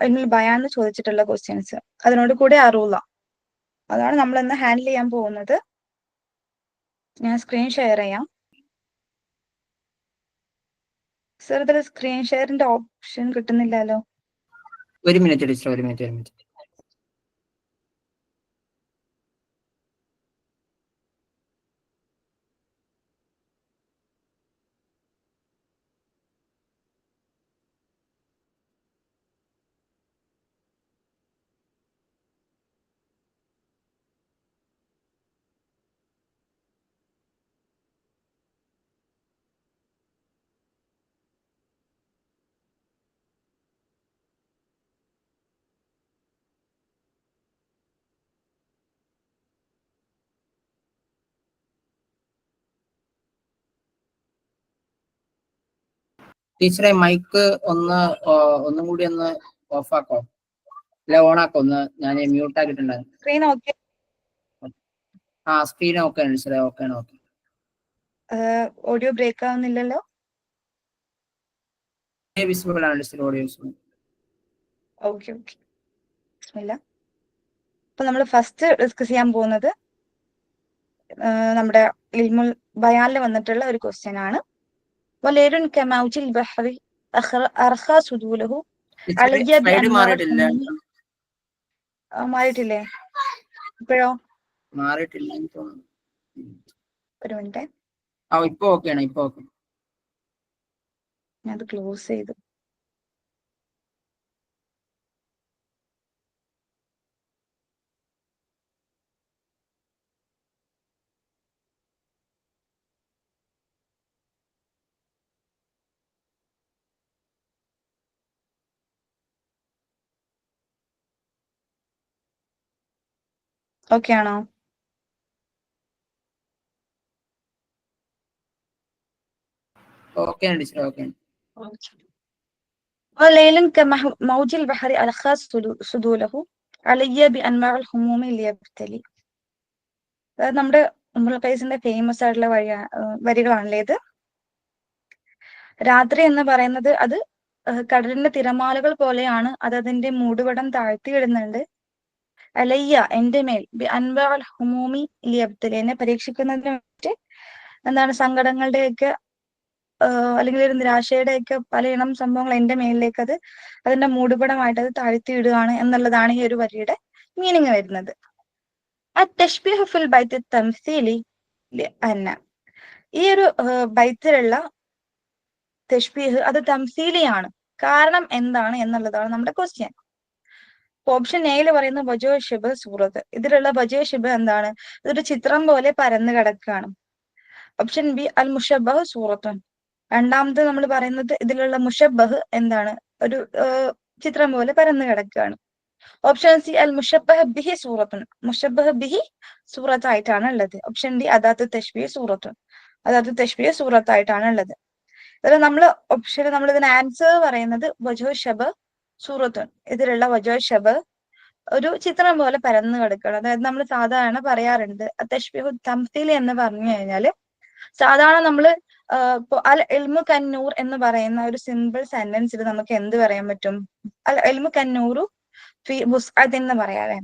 എന്നിൽ ബയാന്ന് ചോദിച്ചിട്ടുള്ള ക്വസ്റ്റ്യൻസ് അതിനോട് കൂടെ അറിവുള്ള അതാണ് നമ്മൾ ഇന്ന് ഹാൻഡിൽ ചെയ്യാൻ പോകുന്നത്. ഞാൻ സ്ക്രീൻ ഷെയർ ചെയ്യാം. സർ ഇതിൽ സ്ക്രീൻ ഷെയറിന്റെ ഓപ്ഷൻ കിട്ടുന്നില്ലല്ലോ. ഒരു മിനിറ്റ് ടീച്ചർ, ഒരു മിനിറ്റ്. ടീച്ചറെ മൈക്ക് ഒന്നും കൂടി ഒന്ന് ഓഫ് ആക്കോ, അല്ല ഓൺ ആക്കോ? ഒന്ന് ഞാൻ മ്യൂട്ട് ആക്കിയിട്ടുണ്ടായിരുന്നു. Screen okay? സ്ക്രീൻ ഓക്കെ ആണ് ടീച്ചറെ, ഓക്കെ. ഓഡിയോ ബ്രേക്ക് ആവുന്നില്ലല്ലോ? വിസിബിൾ ആണ് ടീച്ചർ, ഓഡിയോ വിസിബിൾ. ഓക്കെ. ഇല്ല. അപ്പൊ നമ്മൾ ഫസ്റ്റ് ഡിസ്കസ് ചെയ്യാൻ പോകുന്നത് നമ്മുടെ ഇൽമുൽ ബയാനിൽ വന്നിട്ടുള്ള ഒരു ക്വസ്റ്റ്യൻ ആണ്. വലേരുൻ കമൗജിൽ ബഹറി അർഖാ സുദൂലഹു അലയ്യ മാറിയിട്ടില്ലേ? ഇപ്പോഴോ? മാറിയിട്ടില്ല ഒരു മിനിറ്റ്. ഇപ്പൊ ഓക്കെയാണ്, ഇപ്പൊ ഓക്കെ. ഞാൻ അത് ക്ലോസ് ചെയ്തു. ഓക്കെ ആണോ? ഓക്കെ ആണ് ടീച്ചർ, ഓക്കെ. وليل كموج البحر ألخى سدوله علي بأنواع الهموم ليبتلي. അതായത് നമ്മുടെ ഉമ്മുൽ ഖൈസിന്റെ ഫേമസ് ആയിട്ടുള്ള വരികളാണല്ലേ ഇത്. രാത്രി എന്ന് പറയുന്നത് അത് കടലിന്റെ തിരമാലകൾ പോലെയാണ്. അത് അതിന്റെ മൂടുപടം താഴ്ത്തിയിടുന്നുണ്ട്. അലയ്യ, എന്റെ മേൽ, അൻവാൽ ഹുമൂമി ലിയബ്തലി, എന്നെ പരീക്ഷിക്കുന്നതിന് വേണ്ടി എന്താണ് സങ്കടങ്ങളുടെയൊക്കെ അല്ലെങ്കിൽ ഒരു നിരാശയുടെയൊക്കെ പല ഇനം സംഭവങ്ങൾ എന്റെ മേലിലേക്ക് അതിന്റെ മൂടുപടമായിട്ട് അത് താഴ്ത്തിയിടുകയാണ് എന്നുള്ളതാണ് ഈ ഒരു വരിയുടെ മീനിങ് വരുന്നത്. ഈ ഒരു ബൈത്തിലുള്ള തഷ്ബീഹ് അത് തംസീലിയാണ്. കാരണം എന്താണ് എന്നുള്ളതാണ് നമ്മുടെ ക്വസ്റ്റ്യൻ. ഓപ്ഷൻ എയിൽ പറയുന്ന ബജോ ഷിബ് സൂറത്ത്, ഇതിലുള്ള ബജോ ഷിബ് എന്താണ്? ഇതൊരു ചിത്രം പോലെ പരന്നു കിടക്കുകയാണ്. ഓപ്ഷൻ ബി അൽ മുഷബഹ് സൂറത്തുൻ, രണ്ടാമത് നമ്മൾ പറയുന്നത് ഇതിലുള്ള മുഷബഹ് എന്താണ്? ഒരു ചിത്രം പോലെ പരന്നു കിടക്കുകയാണ്. ഓപ്ഷൻ സി അൽ മുഷബഹ് ബിഹി സൂറത്തുൻ, മുഷബഹ് ബിഹി സൂറത്തായിട്ടാണ് ഉള്ളത്. ഓപ്ഷൻ ഡി അദാത്ത് തശ്ബീഹ് സൂറത്തുൻ, അദാത്ത് തശ്ബീഹ് സൂറത്തായിട്ടാണ് ഉള്ളത്. ഇതിൽ നമ്മൾ ഇതിന് ആൻസർ പറയുന്നത് വജോ ഷബ് സൂറത്തുൻ, ഇതിലുള്ള വജോ ഷബ് ഒരു ചിത്രം പോലെ പരന്നു കിടക്കുകയാണ്. അതായത് നമ്മൾ സാധാരണ പറയാറുണ്ട് തശ്ബീഹു തംസീൽ എന്ന് പറഞ്ഞു കഴിഞ്ഞാല് സാധാരണ നമ്മള് അൽ ഇൽമു കന്നൂർ എന്ന് പറയുന്ന ഒരു സിമ്പിൾ സെന്റൻസിൽ നമുക്ക് എന്ത് പറയാൻ പറ്റും? അൽ ഇൽമു കന്നൂറു ഫി വുസ്അത്ത് എന്ന് പറയാതെ,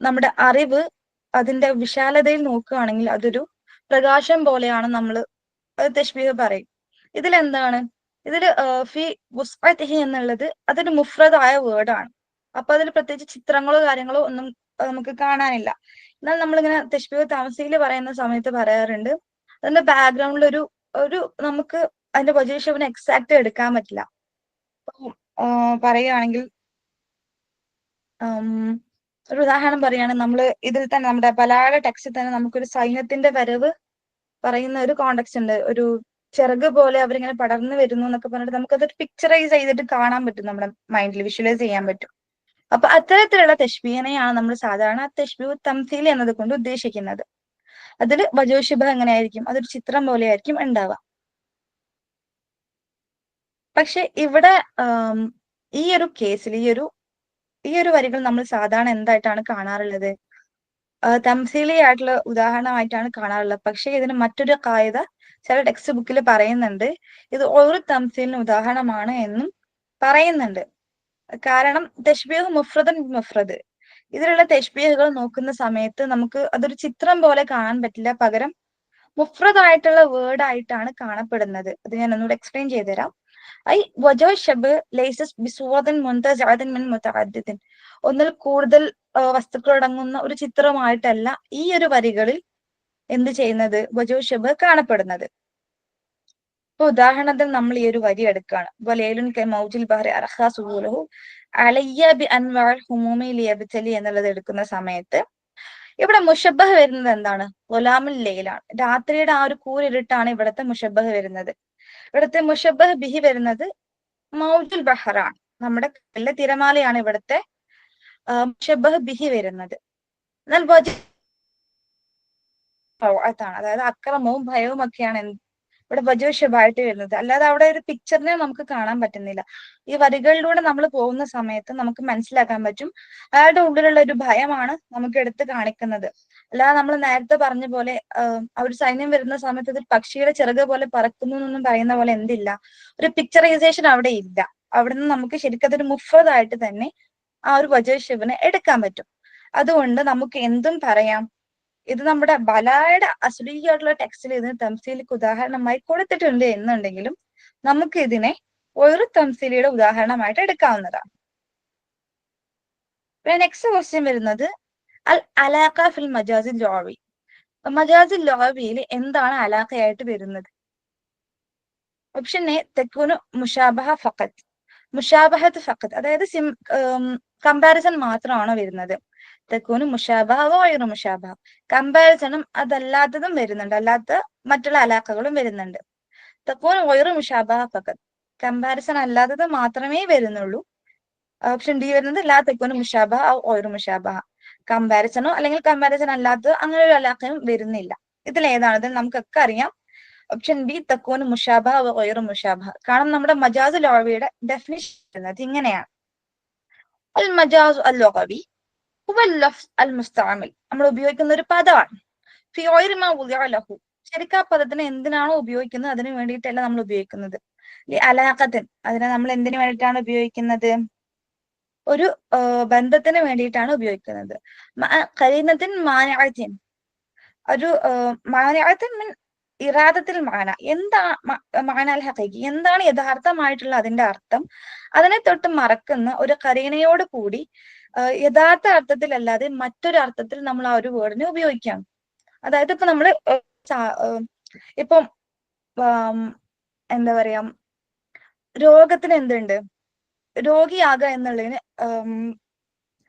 നമ്മുടെ അറിവ് അതിന്റെ വിശാലതയിൽ നോക്കുകയാണെങ്കിൽ അതൊരു പ്രകാശം പോലെയാണ് നമ്മൾ തശ്ബീഹ് പറയും. ഇതിലെന്താണ്? ഇതിൽ ഫി വുസ്അത്തിഹി എന്നുള്ളത് അതൊരു മുഫ്രദായ വേർഡാണ്. അപ്പൊ അതിൽ പ്രത്യേകിച്ച് ചിത്രങ്ങളോ കാര്യങ്ങളോ ഒന്നും നമുക്ക് കാണാനില്ല. എന്നാൽ നമ്മളിങ്ങനെ തശ്ബീഹ് തംസീൽ പറയുന്ന സമയത്ത് പറയാറുണ്ട് അതിന്റെ ബാക്ക്ഗ്രൗണ്ടിൽ ഒരു നമുക്ക് അതിന്റെ പൊസിഷൻ എക്സാക്ട് എടുക്കാൻ പറ്റില്ല. പറയുകയാണെങ്കിൽ ഒരു ഉദാഹരണം പറയുകയാണെങ്കിൽ നമ്മൾ ഇതിൽ തന്നെ നമ്മുടെ ബലാഗ ടെക്സ്റ്റിൽ തന്നെ നമുക്കൊരു സൈന്യത്തിന്റെ വരവ് പറയുന്ന ഒരു കോണ്ടെക്സ്റ്റ് ഉണ്ട്. ഒരു ചിറക് പോലെ അവരിങ്ങനെ പടർന്നു വരുന്നു എന്നൊക്കെ പറഞ്ഞിട്ട് നമുക്കതൊരു പിക്ചറൈസ് ചെയ്തിട്ട് കാണാൻ പറ്റും, നമ്മുടെ മൈൻഡിൽ വിഷ്വലൈസ് ചെയ്യാൻ പറ്റും. അപ്പൊ അത്തരത്തിലുള്ള തശ്ബീഹിനെയാണ് നമ്മൾ സാധാരണ തശ്ബീഹ് തംസീൽ എന്നത് കൊണ്ട് ഉദ്ദേശിക്കുന്നത്. അതിൽ വജോ ഷിബഹ് എങ്ങനെയായിരിക്കും? അതൊരു ചിത്രം പോലെ ആയിരിക്കും ഉണ്ടാവുക. പക്ഷെ ഇവിടെ ഈ ഒരു കേസിൽ ഈ ഒരു വരികൾ നമ്മൾ സാധാരണ എന്തായിട്ടാണ് കാണാറുള്ളത്? തംസീലി ആയിട്ടുള്ള ഉദാഹരണമായിട്ടാണ് കാണാറുള്ളത്. പക്ഷെ ഇതിന് മറ്റൊരു കായിക ചില ടെക്സ്റ്റ് ബുക്കിൽ പറയുന്നുണ്ട് ഇത് ഒരു തംസീലിന് ഉദാഹരണമാണ് എന്നും പറയുന്നുണ്ട്. കാരണം തശ്ബീഹ് മുഫ്രദൻ മുഫ്രദ്, ഇതിലുള്ള തശ്ബീഹുകൾ നോക്കുന്ന സമയത്ത് നമുക്ക് അതൊരു ചിത്രം പോലെ കാണാൻ പറ്റില്ല, പകരം മുഫ്രദായിട്ടുള്ള വേർഡ് ആയിട്ടാണ് കാണപ്പെടുന്നത്. അത് ഞാൻ ഒന്നുകൂടെ എക്സ്പ്ലെയിൻ ചെയ്തുതരാം. ഐ വജോ ഷബ് ലൈസസ് ബിസൂറത്തിൻ മുൻതസഅത്തിൻ മിൻ മുതഅദ്ദിദിൻ, ഒന്നിൽ കൂടുതൽ വസ്തുക്കളടങ്ങുന്ന ഒരു ചിത്രമായിട്ടല്ല ഈ ഒരു വരികളിൽ എന്ത് ചെയ്യുന്നത്, വജോ ഷബ് കാണപ്പെടുന്നത്. ഇപ്പൊ ഉദാഹരണത്തിന് നമ്മൾ ഈ ഒരു വരി എടുക്കുകയാണ്, വലൈലുൻ കമൗജിൽ ബഹരി അർഖാ സുഹൂലഹു അലയ്യ ബി അൻവാൽ ഹുമൂമി ലിയബ്തലി എന്നുള്ളത് എടുക്കുന്ന സമയത്ത് ഇവിടെ മുഷബ്ബഹ് വരുന്നത് എന്താണ്, ഗുലാമുൽ ലൈലാണ്, രാത്രിയുടെ ആ ഒരു കൂരിരുട്ടാണ് ഇവിടുത്തെ മുഷബ്ബഹ് വരുന്നത്. ഇവിടുത്തെ മുഷബ്ബഹ് ബിഹി വരുന്നത് മൗജുൽ ബഹറാണ്, നമ്മുടെ കടലിലെ തിരമാലയാണ് ഇവിടുത്തെ മുഷബ്ബഹ് ബിഹി വരുന്നത്. എന്നാൽ ാണ്, അതായത് അക്രമവും ഭയവും ഒക്കെയാണ് ഇവിടെ വജുഷബായിട്ട് വരുന്നത്. അല്ലാതെ അവിടെ ഒരു പിക്ചറിനെ നമുക്ക് കാണാൻ പറ്റുന്നില്ല. ഈ വരികളിലൂടെ നമ്മൾ പോകുന്ന സമയത്ത് നമുക്ക് മനസ്സിലാക്കാൻ പറ്റും അയാളുടെ ഉള്ളിലുള്ള ഒരു ഭയമാണ് നമുക്ക് എടുത്ത് കാണിക്കുന്നത്. അല്ലാതെ നമ്മൾ നേരത്തെ പറഞ്ഞ പോലെ ആ ഒരു സൈന്യം വരുന്ന സമയത്ത് ഇത് പക്ഷിയുടെ ചിറക് പോലെ പറക്കുന്നു എന്നൊന്നും പറയുന്ന പോലെ എന്തില്ല, ഒരു പിക്ചറൈസേഷൻ അവിടെ ഇല്ല. അവിടെ നിന്ന് നമുക്ക് ശരിക്കും അതൊരു മുഫ്രദായിട്ട് തന്നെ ആ ഒരു വജുഷബിനെ എടുക്കാൻ പറ്റും. അതുകൊണ്ട് നമുക്ക് എന്തും പറയാം, ഇത് നമ്മുടെ ബലായുടെ അസുലീയായിട്ടുള്ള ടെക്സ്റ്റിൽ ഇതിന് തംസീലിക്ക് ഉദാഹരണമായി കൊടുത്തിട്ടുണ്ട് എന്നുണ്ടെങ്കിലും നമുക്ക് ഇതിനെ ഒരു തംസീലിയുടെ ഉദാഹരണമായിട്ട് എടുക്കാവുന്നതാണ്. പിന്നെ നെക്സ്റ്റ് ക്വസ്റ്റ്യൻ വരുന്നത് അൽ അലാഖ ഫിൽ മജാസിൽ ലോവി. മജാസിൽ ലോവിയിൽ എന്താണ് അലാഖയായിട്ട് വരുന്നത്? ഓപ്ഷൻ എ തെക്കൂനു മുഷാബഹ ഫഖത്ത്, മുഷാബഹത്ത് ഫഖത്ത്, അതായത് കമ്പാരിസൺ മാത്രമാണോ വരുന്നത്. തെക്കൂന് മുഷാബഹ വൈറു മുഷാബഹ, കമ്പാരിസണും അതല്ലാത്തതും വരുന്നുണ്ട്, അല്ലാത്ത മറ്റുള്ള അലാഖകളും വരുന്നുണ്ട്. തെക്കൂന് വൈറു മുഷാബഹ ഫഖത്ത്, കമ്പാരിസൺ അല്ലാത്തത് മാത്രമേ വരുന്നുള്ളൂ. ഓപ്ഷൻ ഡി വരുന്നത് ലാ തെക്കൂന് മുഷാബഹ വൈറു മുഷാബഹ, കമ്പാരിസണോ അല്ലെങ്കിൽ കമ്പാരിസൺ അല്ലാത്തത് അങ്ങനെ ഒരു അലാഖയും വരുന്നില്ല. ഇതിൽ ഏതാണിത് നമുക്കൊക്കെ അറിയാം. ഓപ്ഷൻ ബി തക്കൂന് മുഷാബഹ വൈറു മുഷാബഹ. കാരണം നമ്മുടെ മജാസ് ലോവിയുടെ ഡെഫിനിഷൻ വരുന്നത് ഇങ്ങനെയാണ്, അൽ മജാസ് അൽ ലോവി അൽ മുസ്തഅമിൽ, നമ്മൾ ഉപയോഗിക്കുന്ന ഒരു പദമാണ്. ലഹു, ശരിക്കും ആ പദത്തിന് എന്തിനാണോ ഉപയോഗിക്കുന്നത് അതിന് വേണ്ടിയിട്ടല്ല നമ്മൾ ഉപയോഗിക്കുന്നത്. അലാഖത്തിൻ, അതിനെ നമ്മൾ എന്തിനു വേണ്ടിയിട്ടാണ് ഉപയോഗിക്കുന്നത്, ഒരു ബന്ധത്തിന് വേണ്ടിയിട്ടാണ് ഉപയോഗിക്കുന്നത്. ഖരീനത്തിൻ മാനിഅത്തിൻ, ഒരു മാനിഅത്തിൻ മിൻ ഇറാദത്തിൽ മാന, എന്താ മാന അൽ ഹഖീഖി, എന്താണ് യഥാർത്ഥമായിട്ടുള്ള അതിന്റെ അർത്ഥം, അതിനെ തൊട്ട് മറക്കുന്ന ഒരു ഖരീനയോട് കൂടി യഥാർത്ഥ അർത്ഥത്തിൽ അല്ലാതെ മറ്റൊരു അർത്ഥത്തിൽ നമ്മൾ ആ ഒരു വേർഡിനെ ഉപയോഗിക്കാം. അതായത് ഇപ്പൊ നമ്മള് ഇപ്പം എന്താ പറയാ, രോഗത്തിന് എന്തുണ്ട്, രോഗിയാകുക എന്നുള്ളതിന്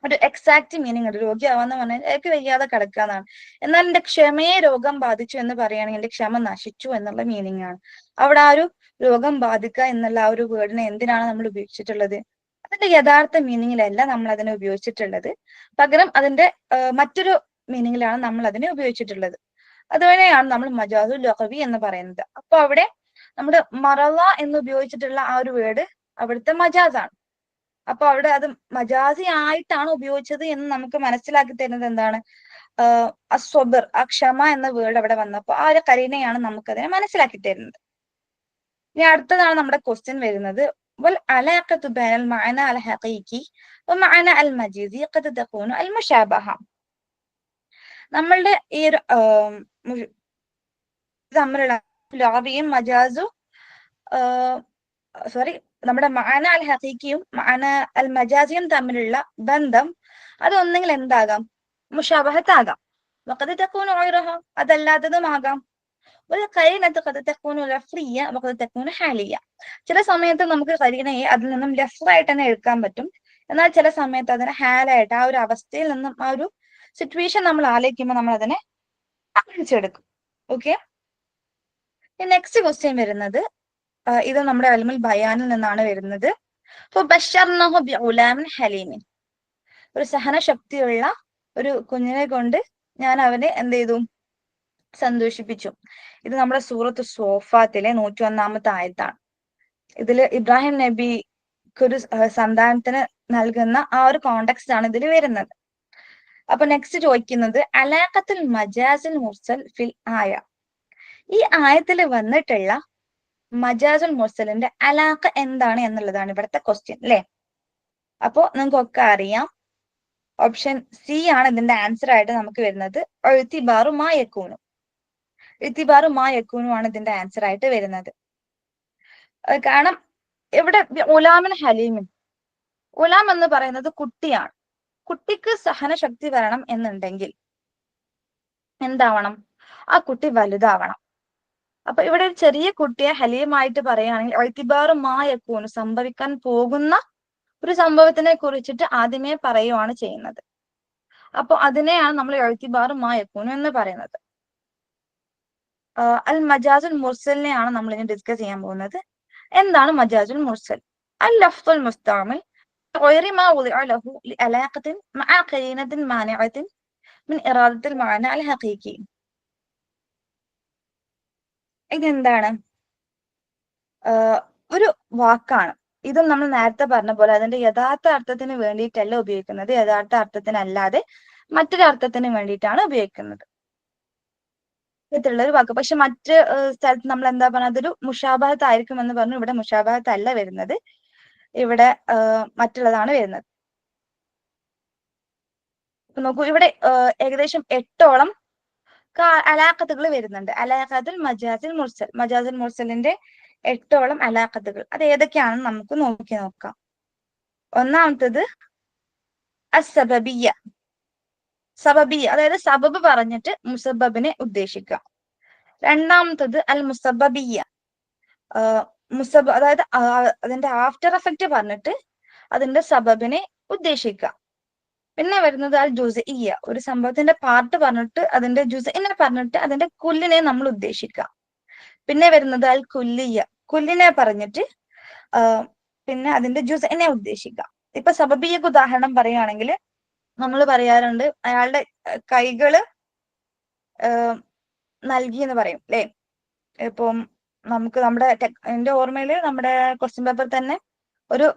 ഒരു എക്സാക്ട് മീനിങ് ഉണ്ട്. രോഗിയാവാന്ന് പറഞ്ഞാൽ എനിക്ക് വയ്യാതെ കിടക്കുക എന്നാണ്. എന്നാൽ എന്റെ ക്ഷമയെ രോഗം ബാധിച്ചു എന്ന് പറയുകയാണെങ്കിൽ എന്റെ ക്ഷമ നശിച്ചു എന്നുള്ള മീനിങ് ആണ്. അവിടെ ആ ഒരു രോഗം ബാധിക്കുക എന്നുള്ള ആ ഒരു വേർഡിനെ എന്തിനാണ് നമ്മൾ ഉപയോഗിച്ചിട്ടുള്ളത്, അതിന്റെ യഥാർത്ഥ മീനിങ്ങിലല്ല നമ്മൾ അതിനെ ഉപയോഗിച്ചിട്ടുള്ളത്, പകരം അതിന്റെ മറ്റൊരു മീനിങ്ങിലാണ് നമ്മൾ അതിനെ ഉപയോഗിച്ചിട്ടുള്ളത്. അതുവരെയാണ് നമ്മൾ മജാസുൽ ലഖവി എന്ന് പറയുന്നത്. അപ്പൊ അവിടെ നമ്മുടെ മറവ എന്ന് ഉപയോഗിച്ചിട്ടുള്ള ആ ഒരു വേർഡ് അവിടുത്തെ മജാസാണ്. അപ്പൊ അവിടെ അത് മജാസി ആയിട്ടാണ് ഉപയോഗിച്ചത് എന്ന് നമുക്ക് മനസ്സിലാക്കി തരുന്നത് എന്താണ്, അസ്വബർ, ആ ക്ഷമ എന്ന വേർഡ് അവിടെ വന്നപ്പോ ആ ഒരു കരീനയാണ് നമുക്കതിനെ മനസ്സിലാക്കി തരുന്നത്. ഇനി അടുത്തതാണ് നമ്മുടെ ക്വസ്റ്റ്യൻ വരുന്നത്, والعلاقة بين المعنى الحقيقي ومعنى المجازي قد تكون المشابهة. നമ്മളുടെ ഈ ഒരു തമ്മിലുള്ള ലോവിയും മജാസും നമ്മുടെ മഅന അൽ ഹഖീഖിയും മഅന അൽ മജാസിയും തമ്മിലുള്ള ബന്ധം അതൊന്നെങ്കിൽ എന്താകാം, മുഷാബഹത്താകാം, വഖദ് തകൂനു ഗൈറഹ, അതല്ലാത്തതുമാകാം, ചില സമയത്ത് നമുക്ക് കരീനയെ അതിൽ നിന്നും ലെഫ്റ്റായിട്ട് തന്നെ എടുക്കാൻ പറ്റും. എന്നാൽ ചില സമയത്ത് അതിനെ ഹാലായിട്ട് ആ ഒരു അവസ്ഥയിൽ നിന്നും ആ ഒരു സിറ്റുവേഷൻ നമ്മൾ ആലോചിക്കുമ്പോൾ നമ്മൾ അതിനെ അടിച്ചെടുക്കും. ഓക്കെ, നെക്സ്റ്റ് ക്വസ്റ്റ്യൻ വരുന്നത് ഇത് നമ്മുടെ അൽമുൽ ബയാനിൽ നിന്നാണ് വരുന്നത്. ഹലീമിൻ, ഒരു സഹന ശക്തിയുള്ള ഒരു കുഞ്ഞിനെ കൊണ്ട് ഞാൻ അവനെ എന്ത് ചെയ്തു, സന്തോഷിപ്പിച്ചു. ഇത് നമ്മുടെ സൂറത്ത് സോഫാത്തിലെ 101-ാമത്തെ ആയത്താണ്. ഇതില് ഇബ്രാഹിം നബിക്കൊരു സന്താനത്തിന് നൽകുന്ന ആ ഒരു കോണ്ടെക്സ്റ്റ് ആണ് ഇതിൽ വരുന്നത്. അപ്പൊ നെക്സ്റ്റ് ചോദിക്കുന്നത് അലാഖത്തുൽ മജാസിൽ മുർസൽ ഫിൽ ആയ, ഈ ആയത്തിൽ വന്നിട്ടുള്ള മജാസുൽ മുർസലിന്റെ അലാഖ എന്താണ് എന്നുള്ളതാണ് ഇവിടുത്തെ ക്വസ്റ്റ്യൻ അല്ലെ. അപ്പോ നിങ്ങൾക്കൊക്കെ അറിയാം, ഓപ്ഷൻ സി ആണ് ഇതിന്റെ ആൻസർ ആയിട്ട് നമുക്ക് വരുന്നത്. ഇഅ്തിബാറു മാ യകൂനു. ഇഅ്തിബാറു മാ യകൂനു ആണ് ഇതിന്റെ ആൻസർ ആയിട്ട് വരുന്നത്. കാരണം ഇവിടെ ഉലാമിൻ ഹലീമിൻ, ഉലാം എന്ന് പറയുന്നത് കുട്ടിയാണ്. കുട്ടിക്ക് സഹനശക്തി വരണം എന്നുണ്ടെങ്കിൽ എന്താവണം? ആ കുട്ടി വലുതാവണം. അപ്പൊ ഇവിടെ ഒരു ചെറിയ കുട്ടിയെ ഹലീമായിട്ട് പറയുകയാണെങ്കിൽ ഇഅ്തിബാറു മാ യകൂനു, സംഭവിക്കാൻ പോകുന്ന ഒരു സംഭവത്തിനെ കുറിച്ചിട്ട് ആദ്യമേ പറയുവാണ് ചെയ്യുന്നത്. അപ്പൊ അതിനെയാണ് നമ്മൾ ഇഅ്തിബാറു മാ യകൂനു എന്ന് പറയുന്നത്. അൽ മജാസുൽ മുർസലിനെയാണ് നമ്മൾ ഇനി ഡിസ്കസ് ചെയ്യാൻ പോകുന്നത്. എന്താണ് മജാസുൽ മുർസൽ? അൽ ലഫ്ദുൽ മുസ്തഅമൽ غير ما وضع له لعلاقة مع قرينة مانعة من إرادة المعنى الحقيقي. ഇതെന്താണ്? ഒരു വാക്കാണ്. ഇതും നമ്മൾ നേരത്തെ പറഞ്ഞ പോലെ അതിന്റെ യഥാർത്ഥ അർത്ഥത്തിന് വേണ്ടിയിട്ടല്ല ഉപയോഗിക്കുന്നത്, യഥാർത്ഥ അർത്ഥത്തിനല്ലാതെ മറ്റൊരു അർത്ഥത്തിന് വേണ്ടിയിട്ടാണ് ഉപയോഗിക്കുന്നത്. ഒരു വാക്ക്. പക്ഷെ മറ്റ് സ്ഥലത്ത് നമ്മൾ എന്താ പറഞ്ഞത്, അതൊരു മുഷാബഹത്ത് ആയിരിക്കും എന്ന് പറഞ്ഞു. ഇവിടെ മുഷാബഹത്ത് അല്ല വരുന്നത്, ഇവിടെ മറ്റുള്ളതാണ് വരുന്നത്. നോക്കൂ, ഇവിടെ ഏകദേശം 8ഓളം അലാഖത്തുകൾ വരുന്നുണ്ട്. അലാഖത്തുൽ മജാസിൽ മുർസൽ, മജാസിൽ മുർസലിന്റെ 8ഓളം അലാഖത്തുകൾ. അത് ഏതൊക്കെയാണെന്ന് നമുക്ക് നോക്കാം. ഒന്നാമത്തത് അസ്സബബിയ, സബബിയ, അതായത് സബബ് പറഞ്ഞിട്ട് മുസബബിനെ ഉദ്ദേശിക്കുക. രണ്ടാമത്തത് അൽ മുസബബിയ, അതായത് അതിന്റെ ആഫ്റ്റർ എഫക്റ്റ് പറഞ്ഞിട്ട് അതിന്റെ സബബിനെ ഉദ്ദേശിക്കുക. പിന്നെ വരുന്നത് അൽ ജുസ്ഇയ്യ, ഒരു സംഭവത്തിന്റെ പാർട്ട് പറഞ്ഞിട്ട് അതിന്റെ ജുസ്ഇനെ പറഞ്ഞിട്ട് അതിന്റെ കുല്ലിനെ നമ്മൾ ഉദ്ദേശിക്കുക. പിന്നെ വരുന്നത് അൽ കുല്ലിയ, കുല്ലിനെ പറഞ്ഞിട്ട് പിന്നെ അതിന്റെ ജുസ്ഇനെ ഉദ്ദേശിക്കുക. ഇപ്പൊ സബബിയക്ക് ഉദാഹരണം പറയുകയാണെങ്കിൽ നമ്മൾ പറയാറുണ്ട് അയാളുടെ കൈകള് നൽകി എന്ന് പറയും അല്ലെ. ഇപ്പം നമുക്ക് എന്റെ ഓർമ്മയില് നമ്മുടെ ക്വസ്റ്റ്യൻ പേപ്പർ തന്നെ ഒരു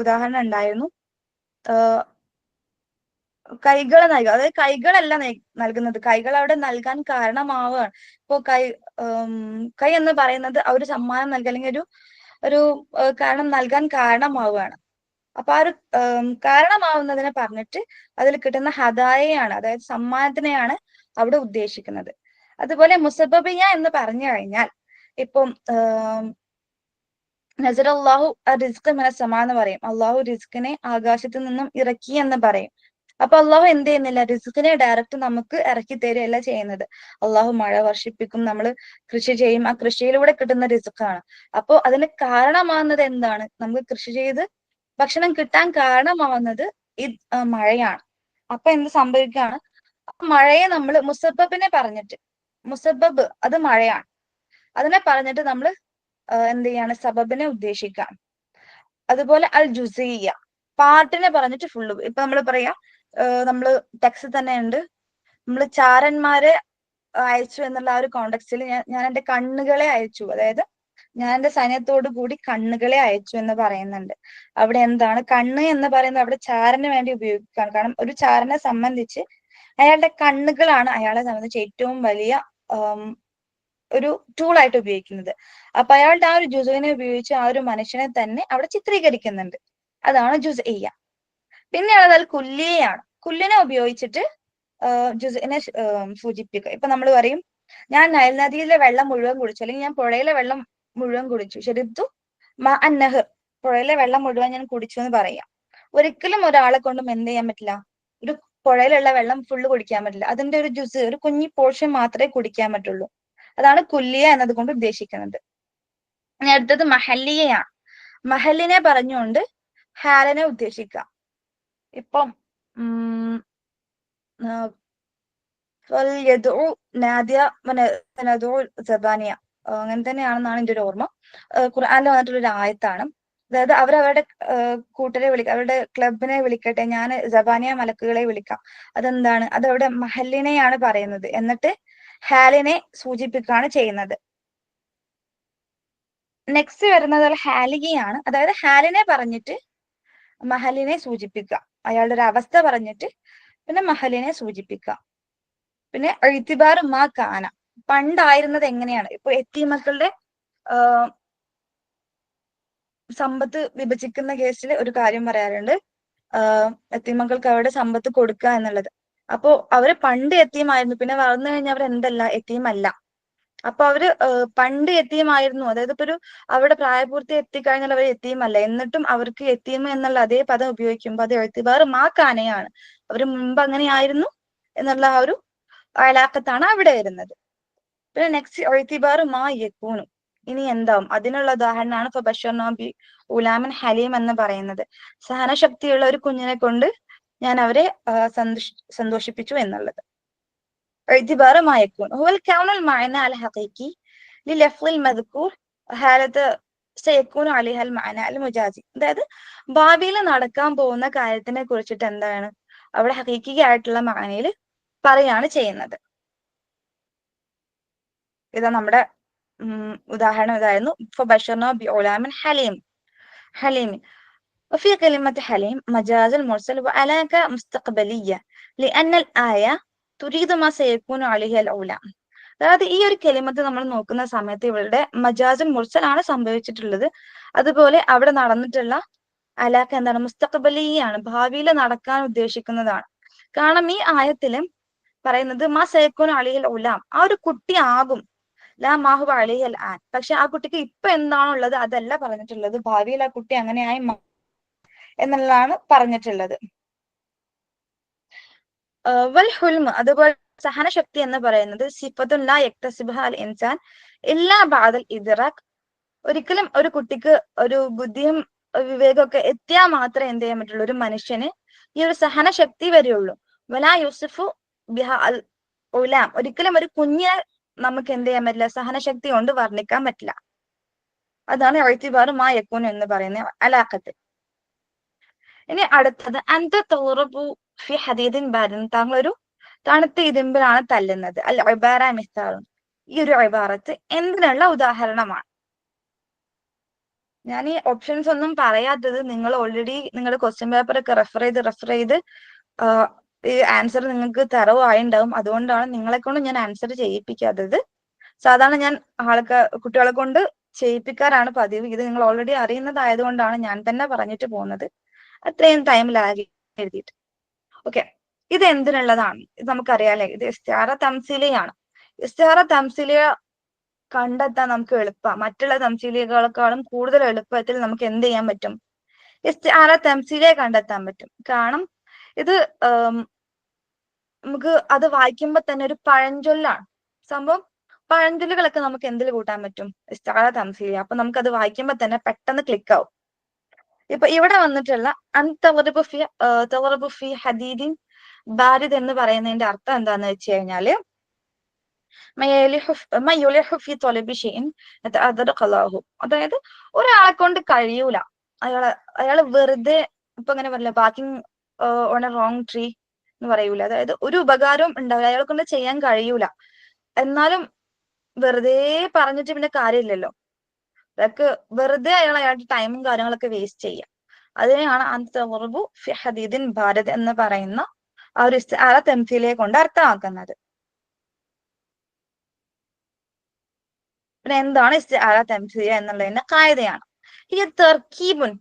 ഉദാഹരണം ഉണ്ടായിരുന്നു. കൈകൾ നൽകുക, അതായത് കൈകളല്ല നൽകുന്നത്, കൈകൾ അവിടെ നൽകാൻ കാരണമാവുകയാണ്. ഇപ്പോ കൈ എന്ന് പറയുന്നത് ഒരു സമ്മാനം നൽകുക അല്ലെങ്കിൽ ഒരു കാരണം നൽകാൻ കാരണമാവുകയാണ്. അപ്പൊ ആ ഒരു കാരണമാവുന്നതിനെ പറഞ്ഞിട്ട് അതിൽ കിട്ടുന്ന ഹദായയാണ്, അതായത് സമ്മാനത്തിനെയാണ് അവിടെ ഉദ്ദേശിക്കുന്നത്. അതുപോലെ മുസബബിയ എന്ന് പറഞ്ഞു കഴിഞ്ഞാൽ ഇപ്പം നസറല്ലാഹു റിസ്ക് മിന സമാ എന്ന് പറയും. അള്ളാഹു റിസ്കിനെ ആകാശത്ത് നിന്നും ഇറക്കി എന്ന് പറയും. അപ്പൊ അള്ളാഹു എന്ത് ചെയ്യുന്നില്ല, റിസ്കിനെ ഡയറക്റ്റ് നമുക്ക് ഇറക്കി തരികയല്ല ചെയ്യുന്നത്. അള്ളാഹു മഴ വർഷിപ്പിക്കും, നമ്മൾ കൃഷി ചെയ്യും, ആ കൃഷിയിലൂടെ കിട്ടുന്ന റിസ്ക്കാണ്. അപ്പൊ അതിന് കാരണമാകുന്നത് എന്താണ്? നമുക്ക് കൃഷി ചെയ്ത് ഭക്ഷണം കിട്ടാൻ കാരണമാവുന്നത് ഈ മഴയാണ്. അപ്പൊ എന്ത് സംഭവിക്കുകയാണ്, മഴയെ നമ്മൾ മുസബബിനെ പറഞ്ഞിട്ട്, മുസബബ് അത് മഴയാണ്, അതിനെ പറഞ്ഞിട്ട് നമ്മൾ എന്ത് ചെയ്യാണ്, സബബിനെ ഉദ്ദേശിക്കാം. അതുപോലെ അൽ ജുസിയ, പാർട്ടിനെ പറഞ്ഞിട്ട് ഫുള്ള്. ഇപ്പൊ നമ്മൾ പറയാ, നമ്മള് ടെക്സ്റ്റ് തന്നെ ഉണ്ട്, നമ്മൾ ചാരന്മാരെ അയച്ചു എന്നുള്ള ആ ഒരു കോണ്ടെക്സ്റ്റിൽ ഞാൻ എന്റെ കണ്ണുകളെ അയച്ചു, അതായത് ഞാൻ എന്റെ സൈന്യത്തോടു കൂടി കണ്ണുകളെ അയച്ചു എന്ന് പറയുന്നുണ്ട്. അവിടെ എന്താണ് കണ്ണ് എന്ന് പറയുന്നത്? അവിടെ ചാരന് വേണ്ടി ഉപയോഗിക്കുകയാണ്. കാരണം ഒരു ചാരനെ സംബന്ധിച്ച് അയാളുടെ കണ്ണുകളാണ് അയാളെ സംബന്ധിച്ച് ഏറ്റവും വലിയ ഒരു ടൂൾ ആയിട്ട് ഉപയോഗിക്കുന്നത്. അപ്പൊ അയാളുടെ ആ ഒരു ജുസുവിനെ ഉപയോഗിച്ച് ആ ഒരു മനുഷ്യനെ തന്നെ അവിടെ ചിത്രീകരിക്കുന്നുണ്ട്. അതാണ് ജുസ്ഇയ്യ. പിന്നെ ഉള്ളത് കുല്ലിയാണ്. കുല്ലിനെ ഉപയോഗിച്ചിട്ട് ജുസ്ഇനെ സൂചിപ്പിക്കുക. ഇപ്പൊ നമ്മൾ പറയും, ഞാൻ നൈൽ നദിയിലെ വെള്ളം മുഴുവൻ കുടിച്ചു, അല്ലെങ്കിൽ ഞാൻ പുഴയിലെ വെള്ളം മുഴുവൻ കുടിച്ചു. ശരിത്തു മാ അന്നഹർ, പുഴയിലെ വെള്ളം മുഴുവൻ ഞാൻ കുടിച്ചു എന്ന് പറയാം. ഒരിക്കലും ഒരാളെ കൊണ്ടും എന്ത് ചെയ്യാൻ പറ്റില്ല, ഒരു പുഴയിലുള്ള വെള്ളം ഫുള്ള് കുടിക്കാൻ പറ്റില്ല. അതിന്റെ ഒരു ജ്യൂസ്, ഒരു കുഞ്ഞി പോർഷൻ മാത്രമേ കുടിക്കാൻ പറ്റുള്ളൂ. അതാണ് കുല്ലിയ എന്നതുകൊണ്ട് ഉദ്ദേശിക്കുന്നത്. ഇനി അടുത്തത് മഹല്ലിയയാണ്. മഹല്ലിനെ പറഞ്ഞുകൊണ്ട് ഹാലിനെ ഉദ്ദേശിക്കാം. ഇപ്പം അങ്ങനെ തന്നെയാണെന്നാണ് എൻ്റെ ഒരു ഓർമ്മ. ഖുർആനിൽ വന്നിട്ടുള്ള ഒരു ആയത്താണ്. അതായത് അവരവരുടെ കൂട്ടരെ വിളിക്കുക, അവരുടെ ക്ലബിനെ വിളിക്കട്ടെ, ഞാൻ ജബാനിയ മലക്കുകളെ വിളിക്കാം. അതെന്താണ്? അതവിടെ മഹല്ലിനെയാണ് പറയുന്നത്, എന്നിട്ട് ഹാലിനെ സൂചിപ്പിക്കുകയാണ് ചെയ്യുന്നത്. നെക്സ്റ്റ് വരുന്നത് ഹാലികയാണ്. അതായത് ഹാലിനെ പറഞ്ഞിട്ട് മഹലിനെ സൂചിപ്പിക്കുക, അയാളുടെ ഒരു അവസ്ഥ പറഞ്ഞിട്ട് പിന്നെ മഹലിനെ സൂചിപ്പിക്കുക. പിന്നെ എഴുത്തിബാർ മാ കാന, പണ്ടായിരുന്നത് എങ്ങനെയാണ്. ഇപ്പൊ എത്തീമക്കളുടെ സമ്പത്ത് വിഭജിക്കുന്ന കേസിൽ ഒരു കാര്യം പറയാറുണ്ട്, എത്തീമക്കൾക്ക് അവരുടെ സമ്പത്ത് കൊടുക്കുക എന്നുള്ളത്. അപ്പോ അവര് പണ്ട് എത്തീമായിരുന്നു, പിന്നെ വളർന്നു കഴിഞ്ഞാൽ അവർ എന്തല്ല, എത്തീമല്ല. അപ്പൊ അവര് പണ്ട് എത്തീമായിരുന്നു, അതായത് ഇപ്പൊ ഒരു അവരുടെ പ്രായപൂർത്തി എത്തിക്കഴിഞ്ഞാൽ അവർ എത്തീമല്ല, എന്നിട്ടും അവർക്ക് എത്തീമ എന്നുള്ള അതേ പദം ഉപയോഗിക്കുമ്പോൾ അത് എഴുത്തിബാർ മാക്കാനയാണ്, അവര് മുമ്പ് അങ്ങനെയായിരുന്നു എന്നുള്ള ആ ഒരു അലാഖത്താണ് അവിടെ വരുന്നത്. പിന്നെ നെക്സ്റ്റ് എഴുത്തിബാർ മാ യക്കൂനു, ഇനി എന്താവും, അതിനുള്ള ഉദാഹരണമാണ് ഇപ്പൊ ബഷർ നോബി ഉലാമൻ ഹലീം എന്ന് പറയുന്നത്. സഹനശക്തിയുള്ള ഒരു കുഞ്ഞിനെ കൊണ്ട് ഞാൻ അവരെ സന്തോഷിപ്പിച്ചു എന്നുള്ളത്. اعتبار ما يكون هو الكون المعنى الحقيقي للفظ المذكور حالة سيكون عليها المعنى المجازي. അതായത് ഭാവിയിൽ നടക്കാൻ പോകുന്ന കാര്യത്തിനെ കുറിച്ചിട്ട് എന്താണ് അവിടെ ഹഖീഖിയായിട്ടുള്ള മാനയിൽ പറയാണ് ചെയ്യുന്നത്. ഇതാ നമ്മുടെ ഉദാഹരണം ഇതായിരുന്നു. فبشرنا بغلام حليم حليم وفي كلمة حليم مجاز المرسل وعلاقة مستقبلية لأن الآية തുരീദ് മാ സയകൂനു അലൈഹിൽ ഔലാം. അതായത് ഈ ഒരു കലിമത്ത് നമ്മൾ നോക്കുന്ന സമയത്ത് ഇവരുടെ മജാസുൻ മുർസലാണ് സംഭവിച്ചിട്ടുള്ളത്. അതുപോലെ അവിടെ നടന്നിട്ടുള്ള അലാഖ എന്താണ്, മുസ്തഖബലിയാണ്, ഭാവിയിൽ നടക്കാൻ ഉദ്ദേശിക്കുന്നതാണ്. കാരണം ഈ ആയത്തില് പറയുന്നത് മാ സയകൂനു അലൈഹിൽ ഔലാം, ആ ഒരു കുട്ടി ആകും, ലാ മാഹു അലൈഹിൽ ആൻ, പക്ഷെ ആ കുട്ടിക്ക് ഇപ്പൊ എന്താണുള്ളത് അതല്ല പറഞ്ഞിട്ടുള്ളത്, ഭാവിയിൽ ആ കുട്ടി അങ്ങനെയായി എന്നുള്ളതാണ് പറഞ്ഞിട്ടുള്ളത്. വൽ ഹുൽമ, അതുപോലെ സഹനശക്തി എന്ന് പറയുന്നത് സിഫത്തുൻ ലാ യക്തസിബുഹ അൽ ഇൻസാൻ ഇല്ലാ ബഅദൽ ഇദ്റാഖ്, ഒരിക്കലും ഒരു കുട്ടിക്ക് ഒരു ബുദ്ധിയും വിവേകമൊക്കെ എത്തിയാൽ മാത്രമേ എന്ത് ചെയ്യാൻ പറ്റുള്ളൂ, ഒരു മനുഷ്യന് ഈ ഒരു സഹനശക്തി വരെയുള്ളൂ. വലാ യൂസുഫു ബിഹ അൽ ഉലാം, ഒരിക്കലും ഒരു കുഞ്ഞിനെ നമുക്ക് എന്ത് ചെയ്യാൻ പറ്റില്ല, സഹനശക്തി കൊണ്ട് വർണ്ണിക്കാൻ പറ്റില്ല. അതാണ് എഴുത്തിബാർ മാ യക്കൂൻ എന്ന് പറയുന്ന അലാഖത്ത്. ഇനി അടുത്തത് അന്ത തൗറബു ഫി ഹദീദിൻ ബാരിൻ, താങ്കൾ ഒരു തണുത്ത ഇരുമ്പിലാണ് തല്ലുന്നത്. അൽ ഇബാറ മിസ്താറുൻ, ഈ ഒരു ഇബാറത്ത് എന്തിനുള്ള ഉദാഹരണമാണ്? ഞാൻ ഈ ഓപ്ഷൻസ് ഒന്നും പറയാത്തത് നിങ്ങൾ ഓൾറെഡി നിങ്ങളുടെ ക്വസ്റ്റ്യൻ പേപ്പർ ഒക്കെ റെഫർ ചെയ്ത് ഈ ആൻസർ നിങ്ങൾക്ക് തറവായിട്ടുണ്ടാവും. അതുകൊണ്ടാണ് നിങ്ങളെ കൊണ്ട് ഞാൻ ആൻസർ ചെയ്യിപ്പിക്കാത്തത്. സാധാരണ ഞാൻ കുട്ടികളെ കൊണ്ട് ചെയ്യിപ്പിക്കാറാണ് പതിവ്. ഇത് നിങ്ങൾ ഓൾറെഡി അറിയുന്നതായതുകൊണ്ടാണ് ഞാൻ തന്നെ പറഞ്ഞിട്ട് പോകുന്നത്, അത്രയും ടൈമിലാകി എഴുതിയിട്ട്. ഓക്കെ, ഇത് എന്തിനുള്ളതാണ്? ഇത് നമുക്കറിയാലേ, ഇത് ഇസ്തിആറ തംസീലിയാണ്. ഇസ്തിആറ തംസീലിയ കണ്ടെത്താൻ നമുക്ക് എളുപ്പമാണ്, മറ്റുള്ള തംസീലിയകളെക്കാളും കൂടുതൽ എളുപ്പത്തിൽ നമുക്ക് എന്ത് ചെയ്യാൻ പറ്റും, ഇസ്തിആറ തംസീലിയ കണ്ടെത്താൻ പറ്റും. കാരണം ഇത് നമുക്ക് അത് വായിക്കുമ്പോ തന്നെ ഒരു പഴഞ്ചൊല്ലാണ് സംഭവം. പഴഞ്ചൊല്ലുകളൊക്കെ നമുക്ക് എന്തിൽ കൂട്ടാൻ പറ്റും, ഇസ്തിആറ തംസീലിയ. അപ്പൊ നമുക്ക് അത് വായിക്കുമ്പോ തന്നെ പെട്ടെന്ന് ക്ലിക്ക് ആവും. ഇപ്പൊ ഇവിടെ വന്നിട്ടുള്ള തവറബു ഫി ഹദീദിൻ ബാരിദ് എന്ന് പറയുന്നതിന്റെ അർത്ഥം എന്താന്ന് വെച്ച് കഴിഞ്ഞാല് അതായത് ഒരാളെ കൊണ്ട് കഴിയൂല, അയാള് വെറുതെ ഇപ്പൊ ഇങ്ങനെ പറയില്ല, backing on A wrong tree എന്ന് പറയൂല, അതായത് ഒരു ഉപകാരവും ഉണ്ടാവില്ല, അയാളെ കൊണ്ട് ചെയ്യാൻ കഴിയൂല, എന്നാലും വെറുതെ പറഞ്ഞിട്ട് പിന്നെ കാര്യമില്ലല്ലോ, അതൊക്കെ വെറുതെ അയാളുടെ ടൈമും കാര്യങ്ങളൊക്കെ വേസ്റ്റ് ചെയ്യാം. അതിനെയാണ് അൻതവറബു ഫി ഹദീദിൻ ബാരിദ് എന്ന് പറയുന്ന ആ ഒരു ഇസ്തിആറ തംസീലിയെ കൊണ്ട് അർത്ഥമാക്കുന്നത്. പിന്നെ എന്താണ് ഇസ്തിആറ തംസീലിയ എന്നുള്ളതിന്റെ കായികയാണ് ഈ തർക്കീബുൻ.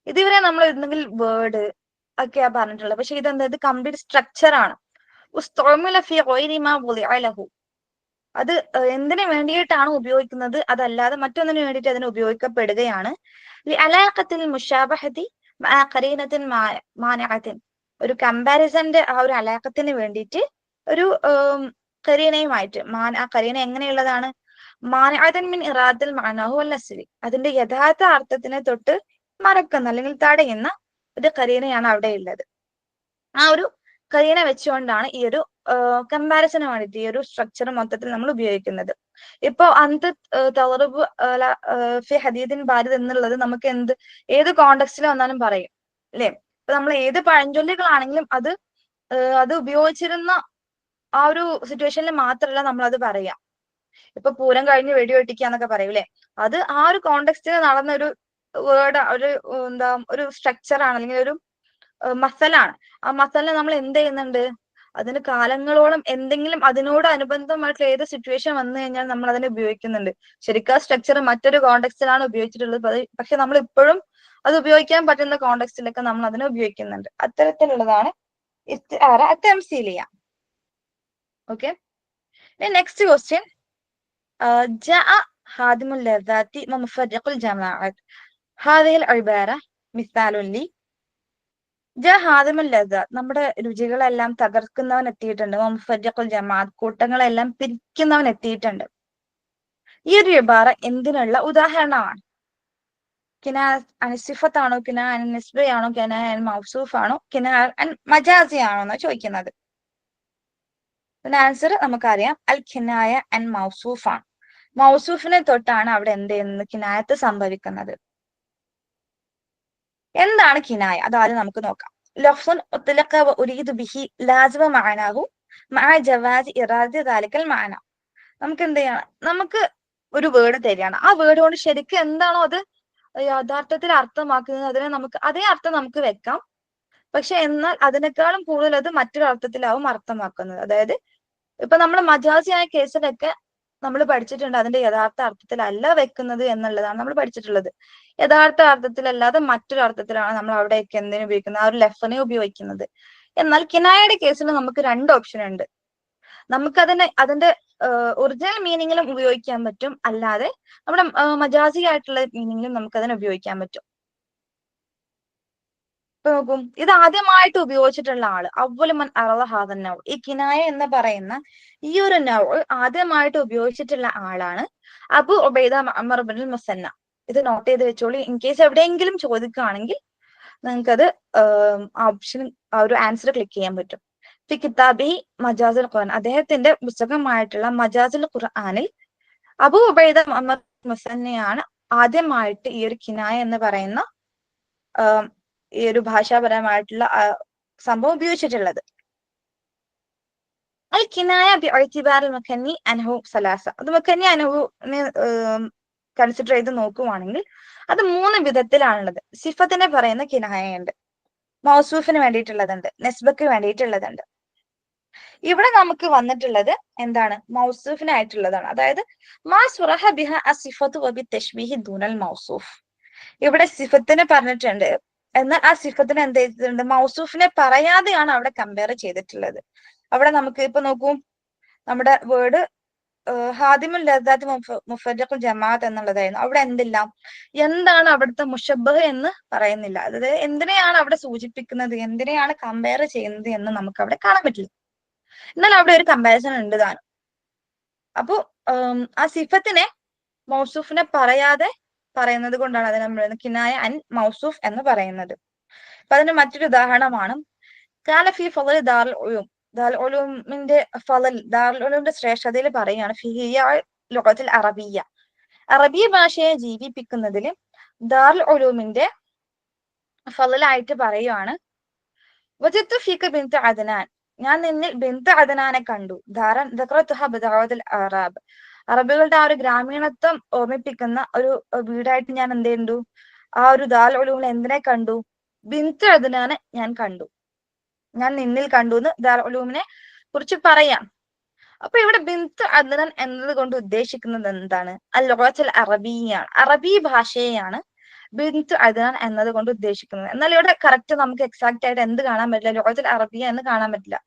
ഇതുവരെ നമ്മൾ എന്തെങ്കിലും വേർഡ് ഒക്കെയാ പറഞ്ഞിട്ടുള്ളത്, പക്ഷെ ഇതെന്താ, ഇത് കംപ്ലീറ്റ് സ്ട്രക്ചർ ആണ്. അത് എന്തിനു വേണ്ടിയിട്ടാണ് ഉപയോഗിക്കുന്നത്, അതല്ലാതെ മറ്റൊന്നിനു വേണ്ടിയിട്ട് അതിന് ഉപയോഗിക്കപ്പെടുകയാണ്. ഒരു കമ്പാരിസന്റെ ആ ഒരു അലാഖത്തിന് വേണ്ടിയിട്ട് ഒരു കരീനയുമായിട്ട്. ആ കരീന എങ്ങനെയുള്ളതാണ്, മിൻ ഇറാദൽ മഅനാഹു വൽ അസ്ലി, അതിന്റെ യഥാർത്ഥ അർത്ഥത്തിനെ തൊട്ട് മറക്കുന്ന അല്ലെങ്കിൽ തടയുന്ന ഒരു കരീനയാണ് അവിടെ ഉള്ളത്. ആ ഒരു കരീന വെച്ചുകൊണ്ടാണ് ഈ ഒരു കമ്പാരിസന് വേണ്ടിയിട്ട് ഈ ഒരു സ്ട്രക്ചർ മൊത്തത്തിൽ നമ്മൾ ഉപയോഗിക്കുന്നത്. ഇപ്പൊ തവറബ് ഫി ഹദീദിൻ ബാരിദ് എന്നുള്ളത് നമുക്ക് ഏത് കോണ്ടെക്സ്റ്റിൽ വന്നാലും പറയും അല്ലെ. ഇപ്പൊ നമ്മൾ ഏത് പഴഞ്ചൊല്ലുകളാണെങ്കിലും അത് ഉപയോഗിച്ചിരുന്ന ആ ഒരു സിറ്റുവേഷനിൽ മാത്രമല്ല നമ്മൾ അത് പറയാം. ഇപ്പൊ പൂരം കഴിഞ്ഞ് വെടിവെട്ടിക്കുക എന്നൊക്കെ പറയൂലേ, അത് ആ ഒരു കോണ്ടെക്സ്റ്റിൽ നടന്ന ഒരു വേർഡ്, ഒരു സ്ട്രക്ചർ ആണ്, അല്ലെങ്കിൽ ഒരു മസലാണ്. ആ മസലിനെ നമ്മൾ എന്ത് ചെയ്യുന്നുണ്ട്, അതിന് കാലങ്ങളോളം എന്തെങ്കിലും അതിനോട് അനുബന്ധമായിട്ടുള്ള ഏത് സിറ്റുവേഷൻ വന്നു കഴിഞ്ഞാൽ നമ്മൾ അതിനെ ഉപയോഗിക്കുന്നുണ്ട്. ശരിക്കും ആ സ്ട്രക്ചർ മറ്റൊരു കോണ്ടെക്സ്റ്റിലാണ് ഉപയോഗിച്ചിട്ടുള്ളത്. പക്ഷെ നമ്മൾ ഇപ്പോഴും അത് ഉപയോഗിക്കാൻ പറ്റുന്ന കോണ്ടെക്സ്റ്റിലൊക്കെ നമ്മൾ അതിനെ ഉപയോഗിക്കുന്നുണ്ട്. അത്തരത്തിലുള്ളതാണ് ഇസ്തിആറ തംസീലിയ. Okay, next question. جاء خادم اللذات ومفرق الجماعات. هذه العبارة مثال لي. ജാ ഹാദിമുൽ ലദ്ദാത്ത്, നമ്മുടെ രുചികളെല്ലാം തകർക്കുന്നവൻ എത്തിയിട്ടുണ്ട്. മുഫർരിഖുൽ ജമാഅത്ത്, കൂട്ടങ്ങളെല്ലാം പിരിക്കുന്നവൻ എത്തിയിട്ടുണ്ട്. ഈ ഒരു ഇബാറ എന്തിനുള്ള ഉദാഹരണമാണ്? കിനാ അൻ സിഫത്താണോ, കിനാ അൻ നിസ്ബയാണോ, കിനാ അൻ മൗസൂഫാണോ, കിനാ അൻ മജാസി ആണോ എന്ന് ചോദിക്കുന്നത്. അതിന്റെ ആൻസർ നമുക്കറിയാം, അൽ കിനായ അൻ മൗസൂഫാണ്. മൗസൂഫിനെ തൊട്ടാണ് അവിടെ എന്ത് ചെയ്യുന്നത്? കിനായത്ത് സംഭവിക്കുന്നത്. എന്താണ് കിനായ? അതാദ്യം നമുക്ക് നോക്കാം. ലഫ്സുൻ ഉത്ലഖ വ ഉരീദു ബിഹി ലാസിമ മഅനാഹു മഅ ജവാസി ഇറാദി ദാലിക്കൽ മഅന. നമുക്ക് എന്ത് ചെയ്യണം? നമുക്ക് ഒരു വേർഡ് തരികയാണ്. ആ വേർഡ് കൊണ്ട് ശരിക്കും എന്താണോ അത് യഥാർത്ഥത്തിൽ അർത്ഥമാക്കുന്നത്, അതിനെ നമുക്ക് അതേ അർത്ഥം നമുക്ക് വെക്കാം. പക്ഷെ എന്നാൽ അതിനേക്കാളും കൂടുതൽ അത് മറ്റൊരു അർത്ഥത്തിലാവും അർത്ഥമാക്കുന്നത്. അതായത് ഇപ്പൊ നമ്മൾ മജാസിയായ കേസിലൊക്കെ നമ്മൾ പഠിച്ചിട്ടുണ്ട്, അതിന്റെ യഥാർത്ഥ അർത്ഥത്തിലല്ല വെക്കുന്നത് എന്നുള്ളതാണ് നമ്മൾ പഠിച്ചിട്ടുള്ളത്. യഥാർത്ഥ അർത്ഥത്തിലല്ലാതെ മറ്റൊരു അർത്ഥത്തിലാണ് നമ്മൾ അവിടെയൊക്കെ എന്തിനു ഉപയോഗിക്കുന്നത്? ആ ഒരു ലഫ്സിനെ ഉപയോഗിക്കുന്നത്. എന്നാൽ കിനായയുടെ കേസിൽ നമുക്ക് രണ്ട് ഓപ്ഷൻ ഉണ്ട്. അതിന്റെ ഒറിജിനൽ മീനിങ്ങിലും ഉപയോഗിക്കാൻ പറ്റും, അല്ലാതെ നമ്മുടെ മജാസി ആയിട്ടുള്ള മീനിങ്ങിലും നമുക്ക് അതിനെ ഉപയോഗിക്കാൻ പറ്റും. ഇപ്പൊ നോക്കും, ഇത് ആദ്യമായിട്ട് ഉപയോഗിച്ചിട്ടുള്ള ആള് അവ്വലുമൻ അറള ഹാദൻ നൗ, ഈ കിനായ എന്ന് പറയുന്ന ഈ ഒരു നൗ ആദ്യമായിട്ട് ഉപയോഗിച്ചിട്ടുള്ള ആളാണ് അബു ഉബൈദ മഅ്മർ ഇബ്നുൽ മുസന്ന. ഇത് നോട്ട് ചെയ്ത് വെച്ചോളി. ഇൻ കേസ് എവിടെയെങ്കിലും ചോദിക്കുകയാണെങ്കിൽ നിങ്ങൾക്കത് ഓപ്ഷൻ ആ ഒരു ആൻസർ ക്ലിക്ക് ചെയ്യാൻ പറ്റും. ഫി കിതാബി മജാസുൽ ഖുർആൻ, അദ്ദേഹത്തിന്റെ പുസ്തകമായിട്ടുള്ള മജാസുൽ ഖുർആനിൽ അബു ഉബൈദ മഅ്മർ മുസന്നയാണ് ആദ്യമായിട്ട് ഈ ഒരു കിനായ എന്ന് പറയുന്ന ഈ ഒരു ഭാഷാപരമായിട്ടുള്ള സംഭവം ഉപയോഗിച്ചിട്ടുള്ളത്. അൽ കിനായ ബിഇഅ്തിബാർ മക്കനി അൻഹു സലാസ. അത് മക്കനി അൻഹുവിനെ കൺസിഡർ ചെയ്ത് നോക്കുവാണെങ്കിൽ അത് 3 വിധത്തിലാണുള്ളത്. സിഫത്തിനെ പറയുന്ന കിനായയുണ്ട്, മൗസൂഫിന് വേണ്ടിയിട്ടുള്ളതുണ്ട്, നെസ്ബക്ക് വേണ്ടിയിട്ടുള്ളതുണ്ട്. ഇവിടെ നമുക്ക് വന്നിട്ടുള്ളത് എന്താണ്? മൗസൂഫിനായിട്ടുള്ളതാണ്. അതായത് മാ സുറഹ ബിഹ അസിഫത്തു വബി തശ്ബീഹി ദൂനൽ മൗസൂഫ്. ഇവിടെ സിഫത്തിനെ പറഞ്ഞിട്ടുണ്ട്, എന്നാൽ ആ സിഫത്തിനെ എന്ത് ചെയ്തിട്ടുണ്ട്? മൗസൂഫിനെ പറയാതെയാണ് അവിടെ കമ്പയർ ചെയ്തിട്ടുള്ളത്. അവിടെ നമുക്ക് ഇപ്പൊ നോക്കൂ, നമ്മുടെ വേർഡ് ഹാദിമുൽ ലദ്ദാത്ത് മുഫർരിഖുൽ ജമാഅത്ത് എന്നുള്ളതായിരുന്നു. അവിടെ എന്തില്ല? എന്താണ് അവിടുത്തെ മുഷബ്ബഹ് എന്ന് പറയുന്നില്ല. അതായത് എന്തിനെയാണ് അവിടെ സൂചിപ്പിക്കുന്നത്, എന്തിനെയാണ് കമ്പയർ ചെയ്യുന്നത് എന്ന് നമുക്ക് അവിടെ കാണാൻ പറ്റില്ല. എന്നാൽ അവിടെ ഒരു കമ്പാരിസൺ ഉണ്ട് താനും. അപ്പോ ആ സിഫത്തിനെ മൗസൂഫിനെ പറയാതെ പറയുന്നത് കൊണ്ടാണ് അതിനെ നമ്മൾ കിനായ അൻ മൗസൂഫ് എന്ന് പറയുന്നത്. അപ്പൊ അതിന് മറ്റൊരു ഉദാഹരണമാണ് കാലഫി ഫളൽ ദാറുൽ ഉലൂം. ദാറുൽ ഉലൂമിന്റെ ഫളൽ, ദാറുൽ ഉലൂമിന്റെ ശ്രേഷ്ഠതയിൽ പറയുകയാണ് ഫിഹിയ ലുഗത്തുൽ അറബിയ്യ, അറബി ഭാഷയെ ജീവിപ്പിക്കുന്നതിൽ ദാറുൽ ഉലൂമിന്റെ ഫളലായിട്ട് പറയുകയാണ് വജദ്തു ഫീക ബിൻത അദ്നാൻ, ഞാൻ നിന്നിൽ ബിൻത അദ്നാനെ കണ്ടു. ധാരൻ ദഖറതുഹ ബിദഅവത്തുൽ അറാബ്, അറബികളുടെ ആ ഒരു ഗ്രാമീണത്വം ഓർമ്മിപ്പിക്കുന്ന ഒരു വീടായിട്ട് ഞാൻ എന്ത് ചെയ്തു? ആ ഒരു ദാറുൽ ഉലൂമിൽ എന്തിനെ കണ്ടു? ബിൻത അദ്നാനെ ഞാൻ കണ്ടു, ഞാൻ നിന്നിൽ കണ്ടു എന്ന് ദാറുൽ ഉലൂമിനെ കുറിച്ച് പറയാം. അപ്പൊ ഇവിടെ ബിൻത് അദ്നാൻ എന്നത് കൊണ്ട് ഉദ്ദേശിക്കുന്നത് എന്താണ്? അൽ ലുഗത്തുൽ അറബിയാണ്, അറബി ഭാഷയെയാണ് ബിൻത് അദ്നാൻ എന്നത് കൊണ്ട് ഉദ്ദേശിക്കുന്നത്. എന്നാൽ ഇവിടെ കറക്റ്റ് നമുക്ക് എക്സാക്ട് ആയിട്ട് എന്ത് കാണാൻ പറ്റില്ല? ലുഗത്തുൽ അറബിയ എന്ന് കാണാൻ പറ്റില്ല.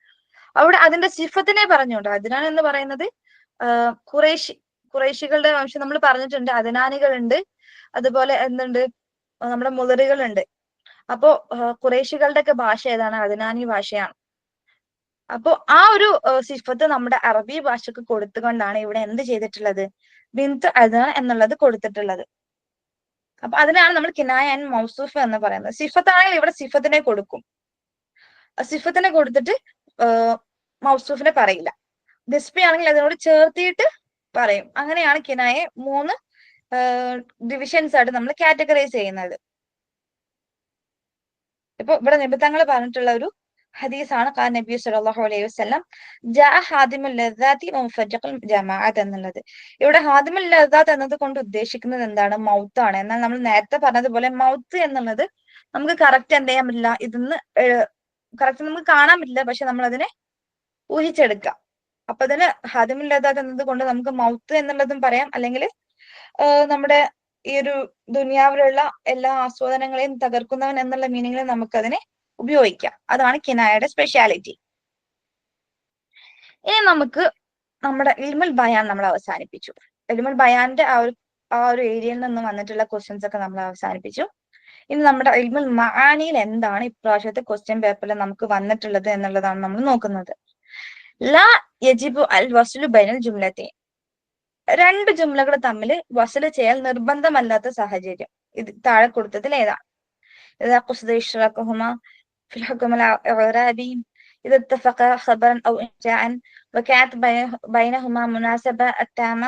അവിടെ അതിന്റെ സിഫത്തിനെ പറഞ്ഞുകൊണ്ട് അദ്നാൻ എന്ന് പറയുന്നത് ഖുറൈശികളുടെ വംശം നമ്മൾ പറഞ്ഞിട്ടുണ്ട്, അദ്നാനികളുണ്ട്, അതുപോലെ എന്തുണ്ട്, നമ്മുടെ മുദറികളുണ്ട്. അപ്പോ ഖുറൈശികളുടെ ഒക്കെ ഭാഷ ഏതാണ്? അദ്നാനി ഭാഷയാണ്. അപ്പോ ആ ഒരു സിഫത്ത് നമ്മുടെ അറബി ഭാഷക്ക് കൊടുത്തുകൊണ്ടാണ് ഇവിടെ എന്ത് ചെയ്തിട്ടുള്ളത്? ബിൻത് അദ്നാൻ എന്നുള്ളത് കൊടുത്തിട്ടുള്ളത്. അപ്പൊ അതിനാണ് നമ്മൾ കിനായ അൻ മൗസൂഫ് എന്ന് പറയുന്നത്. സിഫത്താണെങ്കിൽ ഇവിടെ സിഫത്തിനെ കൊടുക്കും, സിഫത്തിനെ കൊടുത്തിട്ട് മൗസൂഫിനെ പറയില്ല. നിസ്ബി ആണെങ്കിൽ അതിനോട് ചേർത്തിയിട്ട് പറയും. അങ്ങനെയാണ് കിനായെ 3 ഡിവിഷൻസ് ആയിട്ട് നമ്മൾ കാറ്റഗറൈസ് ചെയ്യുന്നത്. ഇപ്പൊ ഇവിടെ നിബിത്തങ്ങൾ പറഞ്ഞിട്ടുള്ള ഒരു ഹദീസാണ് ഖാൻ നബി സല്ലല്ലാഹു അലൈഹി വസല്ലം ജാ ഹാദിമുൽ ലദ്ദാത്തി വമുഫർരിഖുൽ ജമാഅത്ത് എന്നുള്ളത്. ഇവിടെ ഹാദിമുൽ ലദ്ദാത്ത് എന്നത് കൊണ്ട് ഉദ്ദേശിക്കുന്നത് എന്താണ്? മൗത്താണ്. എന്നാൽ നമ്മൾ നേരത്തെ പറഞ്ഞതുപോലെ മൗത്ത് എന്നുള്ളത് നമുക്ക് കറക്റ്റ് എന്ത് ചെയ്യാൻ പറ്റില്ല, ഇതിന്ന് കറക്റ്റ് നമുക്ക് കാണാൻ പറ്റില്ല. പക്ഷെ നമ്മൾ അതിനെ ഊഹിച്ചെടുക്കാം. അപ്പൊ അതിന് ഹദമുല്ലദാത്ത് എന്നത് കൊണ്ട് നമുക്ക് മൗത്ത് എന്നുള്ളതും പറയാം, അല്ലെങ്കിൽ നമ്മുടെ ഈ ഒരു ദുനിയാവിലുള്ള എല്ലാ ആസ്വാദനങ്ങളെയും തകർക്കുന്നവൻ എന്നുള്ള മീനിങ്ങിൽ നമുക്കതിനെ ഉപയോഗിക്കാം. അതാണ് കിനായയുടെ സ്പെഷ്യാലിറ്റി. ഇനി നമുക്ക് നമ്മുടെ ഇൽമുൽ ബയാൻ നമ്മൾ അവസാനിപ്പിച്ചു. ഇൽമുൽ ബയാന്റെ ആ ഒരു ഏരിയയിൽ നിന്ന് വന്നിട്ടുള്ള ക്വസ്റ്റ്യൻസ് ഒക്കെ നമ്മൾ അവസാനിപ്പിച്ചു. ഇനി നമ്മുടെ ഇൽമുൽ മആനിയിൽ എന്താണ് ഇപ്രാവശ്യത്തെ ക്വസ്റ്റ്യൻ പേപ്പറിൽ നമുക്ക് വന്നിട്ടുള്ളത് എന്നുള്ളതാണ് നമ്മൾ നോക്കുന്നത്. ലാ യജിബു അൽ വസ്ലു ബൈനൽ ജുംലത്തൈൻ, രണ്ട് ജുംലകൾ തമ്മിൽ വസ്ല് ചെയ്യൽ നിർബന്ധമല്ലാത്ത സാഹചര്യം ഇത് താഴെ കൊടുത്തതിൽ ഏതാണ്? ഇദാ ഖുസിദ ഇശ്റാഖുഹുമാ ഫിൽ ഹുക്ം അൽ ഇഅറാബി, ഇദാ ഇത്തഫഖാ ഖബറൻ ഔ ഇൻശാഅൻ വകാനത് ബൈനഹുമാ മുനാസബ അത്താമ,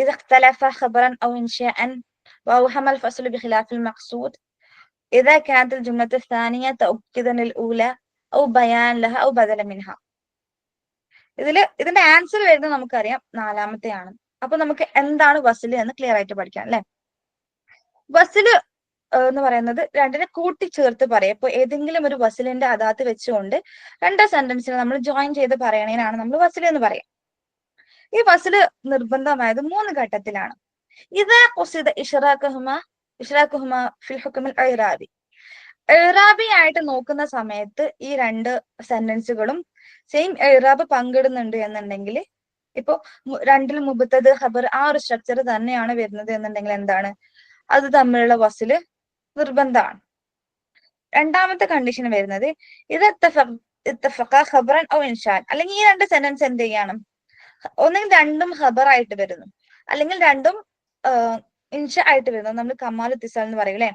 ഇദാ ഇഖ്തലഫാ ഖബറൻ ഔ ഇൻശാഅൻ വഅവഹമ അൽ ഫസ്ലു ബിഖിലാഫിൽ മഖ്സൂദ്, ഇദാ കാനത് അൽ ജുംലത്തു الثانية തൗക്കീദൻ ലിൽ ഊല ഔ ബയാൻ ലഹ ഔ ബദല മിൻഹ. ഇതിന്റെ ആൻസർ വരുന്നത് നമുക്കറിയാം, നാലാമത്തെയാണ്. അപ്പൊ നമുക്ക് എന്താണ് വസ്ല് എന്ന് ക്ലിയർ ആയിട്ട് പഠിക്കാം അല്ലെ. വസ്ല് എന്ന് പറയുന്നത് രണ്ടിനെ കൂട്ടിച്ചേർത്ത് പറയാം. ഇപ്പൊ ഏതെങ്കിലും ഒരു വസ്ലിന്റെ അദാത്ത് വെച്ചുകൊണ്ട് രണ്ട് സെന്റൻസിനെ നമ്മൾ ജോയിൻ ചെയ്ത് പറയണേനാണ് നമ്മൾ വസ്ല് എന്ന് പറയാം. ഈ വസ്ല് നിർബന്ധമായത് 3 ഘട്ടത്തിലാണ്. ഇദാ ഖുസിദ ഇശ്റാഖുഹുമാ ഫിൽ ഹുക്ം അൽ ഇഅറാബി, ഇഅറാബി ആയിട്ട് നോക്കുന്ന സമയത്ത് ഈ രണ്ട് സെന്റൻസുകളും സെയിം ഇഅറാബ് പങ്കിടുന്നുണ്ട് എന്നുണ്ടെങ്കിൽ, ഇപ്പൊ രണ്ടിൽ മുബത്തദ് ഖബർ ആ ഒരു സ്ട്രക്ചർ തന്നെയാണ് വരുന്നത് എന്നുണ്ടെങ്കിൽ എന്താണ്, അത് തമ്മിലുള്ള വസ്ല് നിർബന്ധമാണ്. രണ്ടാമത്തെ കണ്ടീഷൻ വരുന്നത് ഇത് ഇത്തഫഖ ഖബറൻ ഔ ഇൻശാൻ, അല്ലെങ്കിൽ ഈ രണ്ട് സെന്റൻസ് എന്ത് ചെയ്യണം, ഒന്നെങ്കിൽ രണ്ടും ഖബർ ആയിട്ട് വരുന്നു, അല്ലെങ്കിൽ രണ്ടും ഇൻഷ ആയിട്ട് വരുന്നു. നമ്മൾ കമാൽ ഇത്തിസാൽ എന്ന് പറയൂലേ.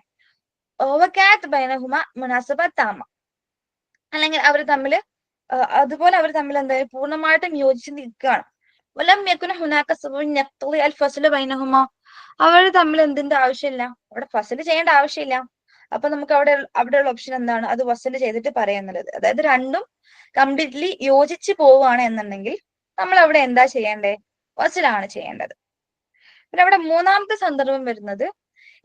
വകാനത് ബൈനഹുമ മുനാസബ താമ, അല്ലെങ്കിൽ അവർ തമ്മിൽ അതുപോലെ അവർ തമ്മിൽ എന്തായാലും പൂർണ്ണമായിട്ടും യോജിച്ച് നിൽക്കുകയാണ്. വലം യകുന ഹുനാക സബബുൻ യഖ്തളി അൽ ഫസ്ല ബൈനഹുമ, അവർ തമ്മിൽ എന്തിന്റെ ആവശ്യമില്ല, അവിടെ ഫസ്ല് ചെയ്യേണ്ട ആവശ്യമില്ല. അപ്പൊ നമുക്ക് അവിടെയുള്ള ഓപ്ഷൻ എന്താണ്, അത് വസ്ല് ചെയ്തിട്ട് പറയാന്നുള്ളത്. അതായത് രണ്ടും കംപ്ലീറ്റ്ലി യോജിച്ച് പോവുകയാണ് എന്നുണ്ടെങ്കിൽ നമ്മൾ അവിടെ എന്താ ചെയ്യേണ്ടേ, വസ്ലാണ് ചെയ്യേണ്ടത്. പിന്നെ അവിടെ മൂന്നാമത്തെ സന്ദർഭം വരുന്നത്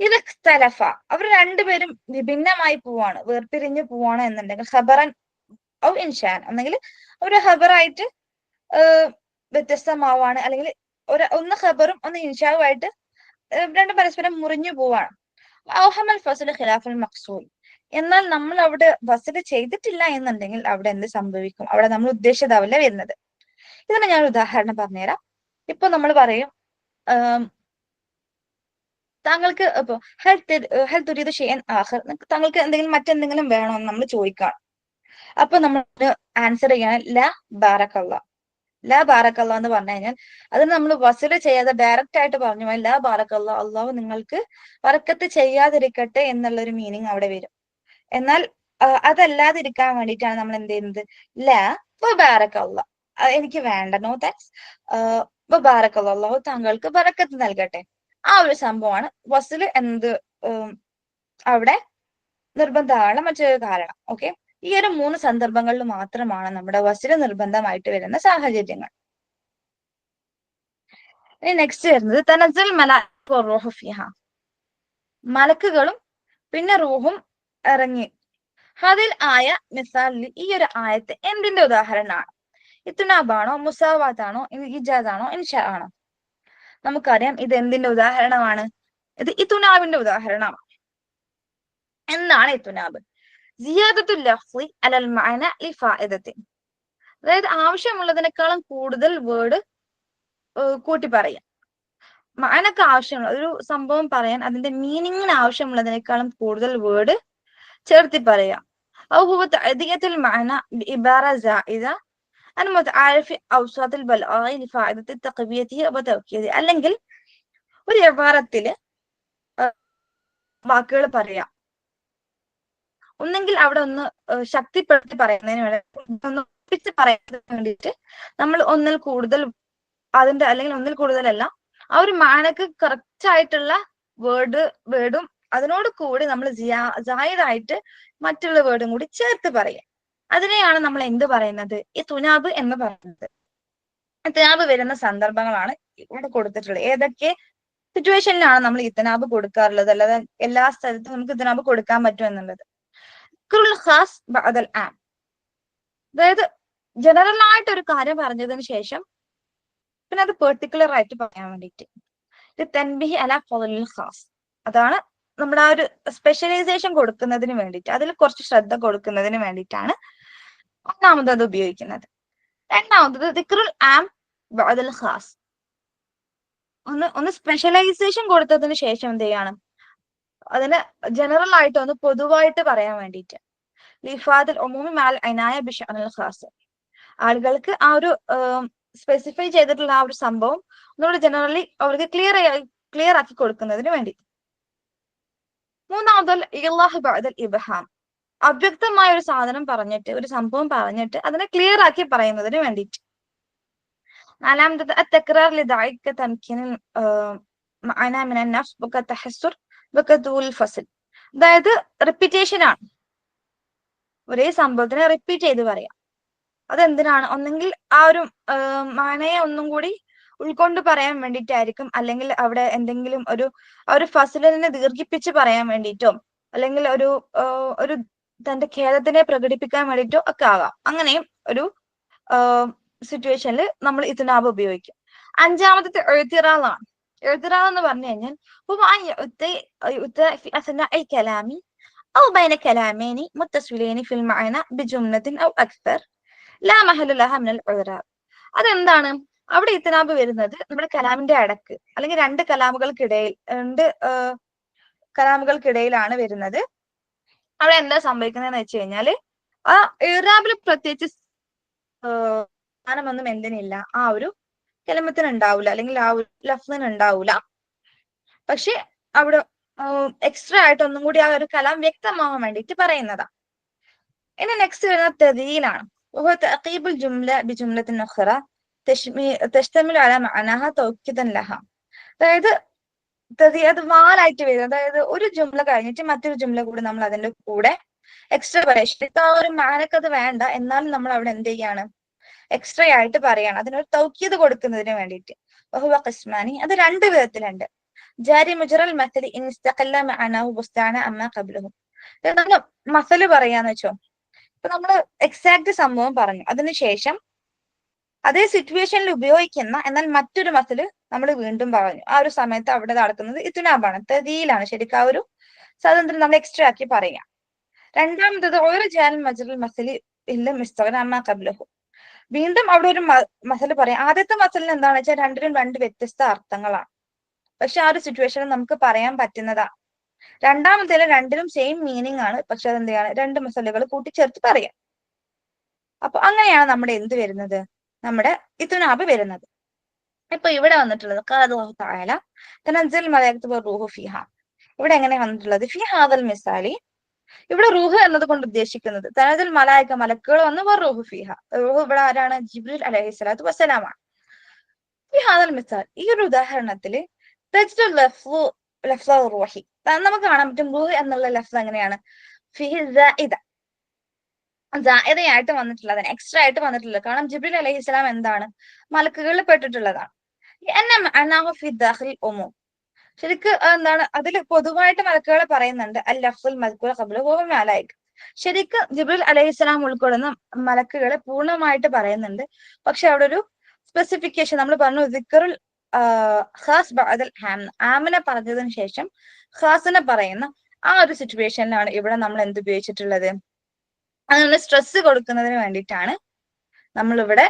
ഇത് ഇഖ്തലഫ, അവർ രണ്ടുപേരും വിഭിന്നമായി പോവാണ്, വേർപിരിഞ്ഞു പോവാണ് എന്നുണ്ടെങ്കിൽ, ഖബറൻ ഔ ഇൻഷാൻ, അല്ലെങ്കിൽ ഒരു ഖബറായിട്ട് വ്യത്യസ്തമാവാണ്, അല്ലെങ്കിൽ ഒന്ന് ഖബറും ഒന്ന് ഇൻഷാവുമായിട്ട് രണ്ടും പരസ്പരം മുറിഞ്ഞു പോവാണ്. ഔഹമൽ ഫസ്ലു ഖിലാഫുൽ മഖ്സൂദ്, എന്നാൽ നമ്മൾ അവിടെ വസ്ല് ചെയ്തിട്ടില്ല എന്നുണ്ടെങ്കിൽ അവിടെ എന്ത് സംഭവിക്കും, അവിടെ നമ്മൾ ഉദ്ദേശിച്ചതാവില്ല വരുന്നത്. ഇതിന് ഞാൻ ഉദാഹരണം പറഞ്ഞുതരാം. ഇപ്പൊ നമ്മൾ പറയും, താങ്കൾക്ക് ഇപ്പൊ ഹൽ തുരീദു ഷൈഅൻ ആഖർ, താങ്കൾക്ക് എന്തെങ്കിലും മറ്റെന്തെങ്കിലും വേണോ എന്ന് നമ്മൾ ചോദിക്കാം. അപ്പൊ നമ്മൾ ആൻസർ ചെയ്യാൻ ലാ ബാറക്കല്ലാ, ലാ ബാറക്കല്ലാ എന്ന് പറഞ്ഞു കഴിഞ്ഞാൽ അതിന് നമ്മൾ വസ്ല് ചെയ്യാതെ ഡയറക്റ്റ് ആയിട്ട് പറഞ്ഞു ലാ ബാറക്കല്ലാ, അള്ളാഹു നിങ്ങൾക്ക് ബറക്കത്ത് ചെയ്യാതിരിക്കട്ടെ എന്നുള്ളൊരു മീനിങ് അവിടെ വരും. എന്നാൽ അതല്ലാതിരിക്കാൻ വേണ്ടിയിട്ടാണ് നമ്മൾ എന്ത് ചെയ്യുന്നത്, ലാ ബാറക്കല്ലാ, എനിക്ക് വേണ്ട, നോ താങ്ക്സ്, ബാറക്കല്ലാ, അള്ളാഹു താങ്കൾക്ക് ബറക്കത്ത് നൽകട്ടെ. ആ ഒരു സംഭവമാണ് വസ്ല് എന്നത് അവിടെ നിർബന്ധമാണ് മറ്റൊരു കാരണം. ഓക്കെ, ഈ ഒരു 3 സന്ദർഭങ്ങളിൽ മാത്രമാണ് നമ്മുടെ വസ്ല് നിർബന്ധമായിട്ട് വരുന്ന സാഹചര്യങ്ങൾ. ഇനി നെക്സ്റ്റ് വരുന്നത് തനസ്സുൽ മലായിക വറൂഹു ഫിഹ, മലക്കുകളും പിന്നെ റൂഹും ഇറങ്ങി. അതിൽ ആയ മിസാലിൽ ഈ ഒരു ആയത്ത് എന്തിന്റെ ഉദാഹരണമാണ്? ഇത്നാബാണോ, മുസാവാത്താണോ, ഇജാദാണോ, ഇൻഷാ ആണോ? നമുക്കറിയാം ഇത് എന്തിന്റെ ഉദാഹരണമാണ്, ഇത് ഇതുനാബിന്റെ ഉദാഹരണമാണ്. എന്താണ് ഇതുനാബ്? സിയാദത്തുൽ ലഫ്ളി അലൽ മഅന ലിഫായിദത്തിൻ, അതായത് ആവശ്യമുള്ളതിനേക്കാളും കൂടുതൽ വേർഡ് കൂട്ടി പറയാം. മഅനക്ക് ആവശ്യമുള്ള ഒരു സംഭവം പറയാൻ അതിന്റെ മീനിങ്ങിന് ആവശ്യമുള്ളതിനേക്കാളും കൂടുതൽ വേർഡ് ചേർത്തി പറയാം. ഔ ഹുവ തഅദിയത്തുൽ മഅന ബിഇബാറ സായിദ അൻ മുതആരിഫി ഔസാത്തുൽ ബൽആഇ ലിഫായിദത്തി തഖ്വിയതിഹി വ തൗക്കീദി, അല്ലെങ്കിൽ ഒരു ഇബാറത്തില് വാക്കുകൾ പറയാം, ഒന്നെങ്കിൽ അവിടെ ഒന്ന് ശക്തിപ്പെടുത്തി പറയുന്നതിന് വേണ്ടി, ഒന്ന് ഒപ്പിച്ച് പറയാൻ വേണ്ടിയിട്ട് നമ്മൾ ഒന്നിൽ കൂടുതൽ അതിന്റെ, അല്ലെങ്കിൽ ഒന്നിൽ കൂടുതലല്ല, ആ ഒരു മാനക്ക് കറക്റ്റ് ആയിട്ടുള്ള വേർഡും അതിനോട് കൂടി നമ്മൾ ജായിദായിട്ട് മറ്റുള്ള വേർഡും കൂടി ചേർത്ത് പറയാം. അതിനെയാണ് നമ്മൾ എന്ത് പറയുന്നത്, ഈ തുനാബ് എന്ന് പറയുന്നത്. ഇത്തനാബ് വരുന്ന സന്ദർഭങ്ങളാണ് ഇവിടെ കൊടുത്തിട്ടുള്ളത്. ഏതൊക്കെ സിറ്റുവേഷനിലാണ് നമ്മൾ ഇത്തനാബ് കൊടുക്കാറുള്ളത്, അല്ലാതെ എല്ലാ സ്ഥലത്തും നമുക്ക് ഇത്തനാബ് കൊടുക്കാൻ പറ്റും എന്നുള്ളത്. ഖാസ് ബഅദൽ ആം, അതായത് ജനറൽ ആയിട്ട് ഒരു കാര്യം പറഞ്ഞതിന് ശേഷം പിന്നെ അത് പെർട്ടിക്കുലർ ആയിട്ട് പറയാൻ വേണ്ടിയിട്ട് തൻബിഹി അല ഫളലിൽ ഖാസ്, അതാണ് നമ്മുടെ ആ ഒരു സ്പെഷ്യലൈസേഷൻ കൊടുക്കുന്നതിന് വേണ്ടിയിട്ട്, അതിൽ കുറച്ച് ശ്രദ്ധ കൊടുക്കുന്നതിന് വേണ്ടിയിട്ടാണ് ഒന്നാമത് അത് ഉപയോഗിക്കുന്നത്. രണ്ടാമത്തത് ദിക്റുൽ ആം ബഅദൽ ഖാസ്, ഒന്ന് സ്പെഷ്യലൈസേഷൻ കൊടുത്തതിന് ശേഷം എന്ത് ചെയ്യണം, അതിന് ജനറൽ ആയിട്ട് ഒന്ന് പൊതുവായിട്ട് പറയാൻ വേണ്ടിയിട്ട്. ലിഫാദുൽ ഉമൂമി മാൽ ഇനായ ബിശഅനിൽ ഖാസ്, ആളുകൾക്ക് ആ ഒരു സ്പെസിഫൈ ചെയ്തിട്ടുള്ള ആ ഒരു സംഭവം ഒന്നുകൂടി ജനറലി അവർക്ക് ക്ലിയർ ആക്കി കൊടുക്കുന്നതിന് വേണ്ടി. മൂന്നാമത് ഇല്ലാഹു ബഅദൽ ഇബ്ഹാം, അവ്യക്തമായ ഒരു സാധനം പറഞ്ഞിട്ട്, ഒരു സംഭവം പറഞ്ഞിട്ട് അതിനെ ക്ലിയർ ആക്കി പറയുന്നതിന് വേണ്ടിയിട്ട്. നാലാമത്തത് അത്തക്റാർ ലിദാഇക തംകീനിൽ മഅന മിനൻ നഫ്സ് വകതഹസ്സുർ വകദൂൽ ഫസ്ൽ, അതായത് റിപ്പീറ്റേഷൻ ആണ്, ഒരേ സംഭവത്തിനെ റിപ്പീറ്റ് ചെയ്ത് പറയാം. അതെന്തിനാണ്, ഒന്നെങ്കിൽ ആ ഒരു മാനയെ ഒന്നും കൂടി ഉൾക്കൊണ്ട് പറയാൻ വേണ്ടിയിട്ടായിരിക്കും, അല്ലെങ്കിൽ അവിടെ എന്തെങ്കിലും ഒരു ഫസലിനെ ദീർഘിപ്പിച്ച് പറയാൻ വേണ്ടിയിട്ടോ, അല്ലെങ്കിൽ ഒരു തന്റെ ഖേദത്തിനെ പ്രകടിപ്പിക്കാൻ വേണ്ടിയിട്ടോ ഒക്കെ ആകാം. അങ്ങനെയും ഒരു സിറ്റുവേഷനിൽ നമ്മൾ ഇത്നാബ് ഉപയോഗിക്കും. അഞ്ചാമത്തെ എഴുത്തിറാളാണ്. എഴുത്തിറാൾ എന്ന് പറഞ്ഞു കഴിഞ്ഞാൽ أو بين كلامين متصلين في المعنى بجملة أو أكثر لا محل لها من الإعراب. അതെന്താണ്, അവിടെ ഇത്നാബ് വരുന്നത് നമ്മുടെ കലാമിന്റെ അടക്ക് അല്ലെങ്കിൽ രണ്ട് കലാമുകൾക്കിടയിലാണ് വരുന്നത്. അവിടെ എന്താ സംഭവിക്കുന്നതെന്ന് വെച്ച് കഴിഞ്ഞാല് ആ ഇറാബിൽ പ്രത്യേകിച്ച് സ്ഥാനമൊന്നും എന്തിനില്ല, ആ ഒരു കലമത്തിന് ഉണ്ടാവൂല, അല്ലെങ്കിൽ ആ ഒരു ലഫ്ലിന് ഉണ്ടാവൂല. പക്ഷെ അവിടെ എക്സ്ട്രാ ആയിട്ട് ഒന്നും കൂടി ആ ഒരു കലാം വ്യക്തമാവാൻ വേണ്ടിയിട്ട് പറയുന്നതാ. ഇനി നെക്സ്റ്റ് വരുന്ന തദീലാണ്. തഅഖീബുൽ ജുംല ബിജുംലത്തിൻ ഉഖ്റ തശ്തമിലു അലാ മഅനാഹ തൗക്കീദൻ ലഹ, അതായത് അത് വാലായിട്ട് വരും. അതായത് ഒരു ജുംല കഴിഞ്ഞിട്ട് മറ്റൊരു ജുംല കൂടി നമ്മൾ അതിന്റെ കൂടെ എക്സ്ട്രാ പറയാം. ആ ഒരു മാനക്കത് വേണ്ട, എന്നാലും നമ്മൾ അവിടെ എന്ത് ചെയ്യാണ്, എക്സ്ട്രാ ആയിട്ട് പറയാണ്, അതിനൊരു തൗക്കീദ് കൊടുക്കുന്നതിന് വേണ്ടിയിട്ട്. വഹുവ ഖിസ്മാനി, അത് രണ്ട് വിധത്തിലുണ്ട്. ജാരി മുജറൽ മസലി ഇൻ ഇസ്തഖല്ല മഅനാഹു ബുസ്താന അമ്മാ ഖബ്ലഹു, നമ്മൾ മസല് പറയാന്ന് വെച്ചോ, ഇപ്പൊ നമ്മള് എക്സാക്ട് സംഭവം പറഞ്ഞു, അതിനുശേഷം അതേ സിറ്റുവേഷനിൽ ഉപയോഗിക്കുന്ന എന്നാൽ മറ്റൊരു മസല് നമ്മൾ വീണ്ടും പറഞ്ഞു. ആ ഒരു സമയത്ത് അവിടെ നടക്കുന്നത് ഇത്നാബാണ്, തദീലാണ്. ശരിക്കും ആ ഒരു സ്വാതന്ത്ര്യം നമ്മൾ എക്സ്ട്രാ ആക്കി പറയാം. രണ്ടാമത്തത് ഓരോ ജാൽ മജറുൽ മസലി ഇല്ല മിസ്തഖന അമ്മാ ഖബ്ലഹു, വീണ്ടും അവിടെ ഒരു മസല് പറയാം. ആദ്യത്തെ മസലിന് എന്താണെന്ന് വെച്ചാൽ രണ്ടിനും രണ്ട് വ്യത്യസ്ത അർത്ഥങ്ങളാണ്, പക്ഷെ ആ ഒരു സിറ്റുവേഷനിൽ നമുക്ക് പറയാൻ പറ്റുന്നതാ. രണ്ടാമത്തേല് രണ്ടിനും സെയിം മീനിങ് ആണ്, പക്ഷെ അതെന്ത് ചെയ്യാണ്, രണ്ട് മസലുകൾ കൂട്ടിച്ചേർത്ത് പറയാം. അപ്പൊ അങ്ങനെയാണ് നമ്മുടെ എന്ത് വരുന്നത്, നമ്മുടെ ഇത്നാബ് വരുന്നത്. ഇപ്പൊ ഇവിടെ വന്നിട്ടുള്ളത് ഇവിടെ എങ്ങനെ വന്നിട്ടുള്ളത്, ഫി ഹാദൽ മിസാലി, ഇവിടെ റൂഹ് എന്നത് കൊണ്ട് ഉദ്ദേശിക്കുന്നത് തനദുൽ മലായിക, മലക്കുകൾ വന്ന് റൂഹ് ഫിഹ, റൂഹ് ഇവിടെ ആരാണ്, ജിബ്രീൽ അലൈഹിസ്സലാത്തു വസ്സലാമാണ്. ഫി ഹാദൽ മിസാൽ, ഈ ഒരു ഉദാഹരണത്തില് റൂഹി നമുക്ക് കാണാൻ പറ്റും, റൂഹ് എന്നുള്ള ലഫ്സ് എങ്ങനെയാണ്, ഫിഹി സായിദയായിട്ട് വന്നിട്ടുള്ളതാണ്, എക്സ്ട്രാ ആയിട്ട് വന്നിട്ടുള്ളത്. കാരണം ജിബ്രീൽ അലൈഹിസ്സലാം എന്താണ്, മലക്കുകളിൽ പെട്ടിട്ടുള്ളതാണ്. ശരിക്ക് എന്താണ്, അതിൽ പൊതുവായിട്ട് മലക്കുകളെ പറയുന്നുണ്ട്. അൽ ലഫ്സുൽ മൽക്കുൽ ഖബ്ലഹു മലായിക, ശരിക്ക് ജിബ്രീൽ അലൈഹിസ്സലാം ഉൾക്കൊള്ളുന്ന മലക്കുകളെ പൂർണ്ണമായിട്ട് പറയുന്നുണ്ട്. പക്ഷെ അവിടെ ഒരു സ്പെസിഫിക്കേഷൻ നമ്മൾ പറഞ്ഞു, ദിക്റുൽ ഖാസ് ബഅദൽ ആമിനെ പറഞ്ഞതിന് ശേഷം ഖാസിനെ പറയുന്ന ആ ഒരു സിറ്റുവേഷനിലാണ് ഇവിടെ നമ്മൾ എന്ത് ഉപയോഗിച്ചിട്ടുള്ളത്, അതിന് സ്ട്രെസ് കൊടുക്കുന്നതിന് വേണ്ടിയിട്ടാണ് നമ്മളിവിടെ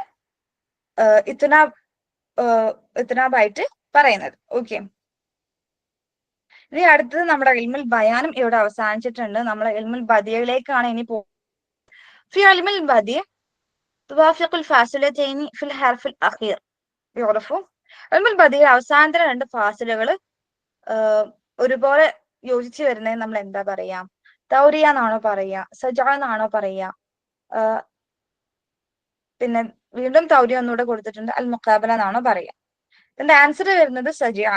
ഇത്നാബായിട്ട് പറയുന്നത്. ഓക്കെ, ഇനി അടുത്തത് നമ്മുടെ ഇൽമുൽ ബയാനും ഇവിടെ അവസാനിച്ചിട്ടുണ്ട്. നമ്മൾ ഇൽമുൽ ബദിയയിലേക്കാണ് ഇനി പോകുന്നത്. ഫി ഇൽമുൽ ബദിയ തുവാഫിഖുൽ ഫാസിലതൈനി ഫിൽ ഹർഫിൽ അഖീർ യുറഫു. ഇൽമുൽ ബദിയ അവസാനത്തെ രണ്ട് ഫാസിലുകൾ ഒരുപോലെ യോജിച്ചു വരുന്നതിന് നമ്മൾ എന്താ പറയാ, തൗരിയ എന്നാണോ പറയാ, സജാ എന്നാണോ പറയാ, പിന്നെ വീണ്ടും തൗരിയ ഒന്നുകൂടെ കൊടുത്തിട്ടുണ്ട്, അൽ മുഖാബല എന്നാണോ പറയാ. ഇതിന്റെ ആൻസർ വരുന്നത് സജിഅ.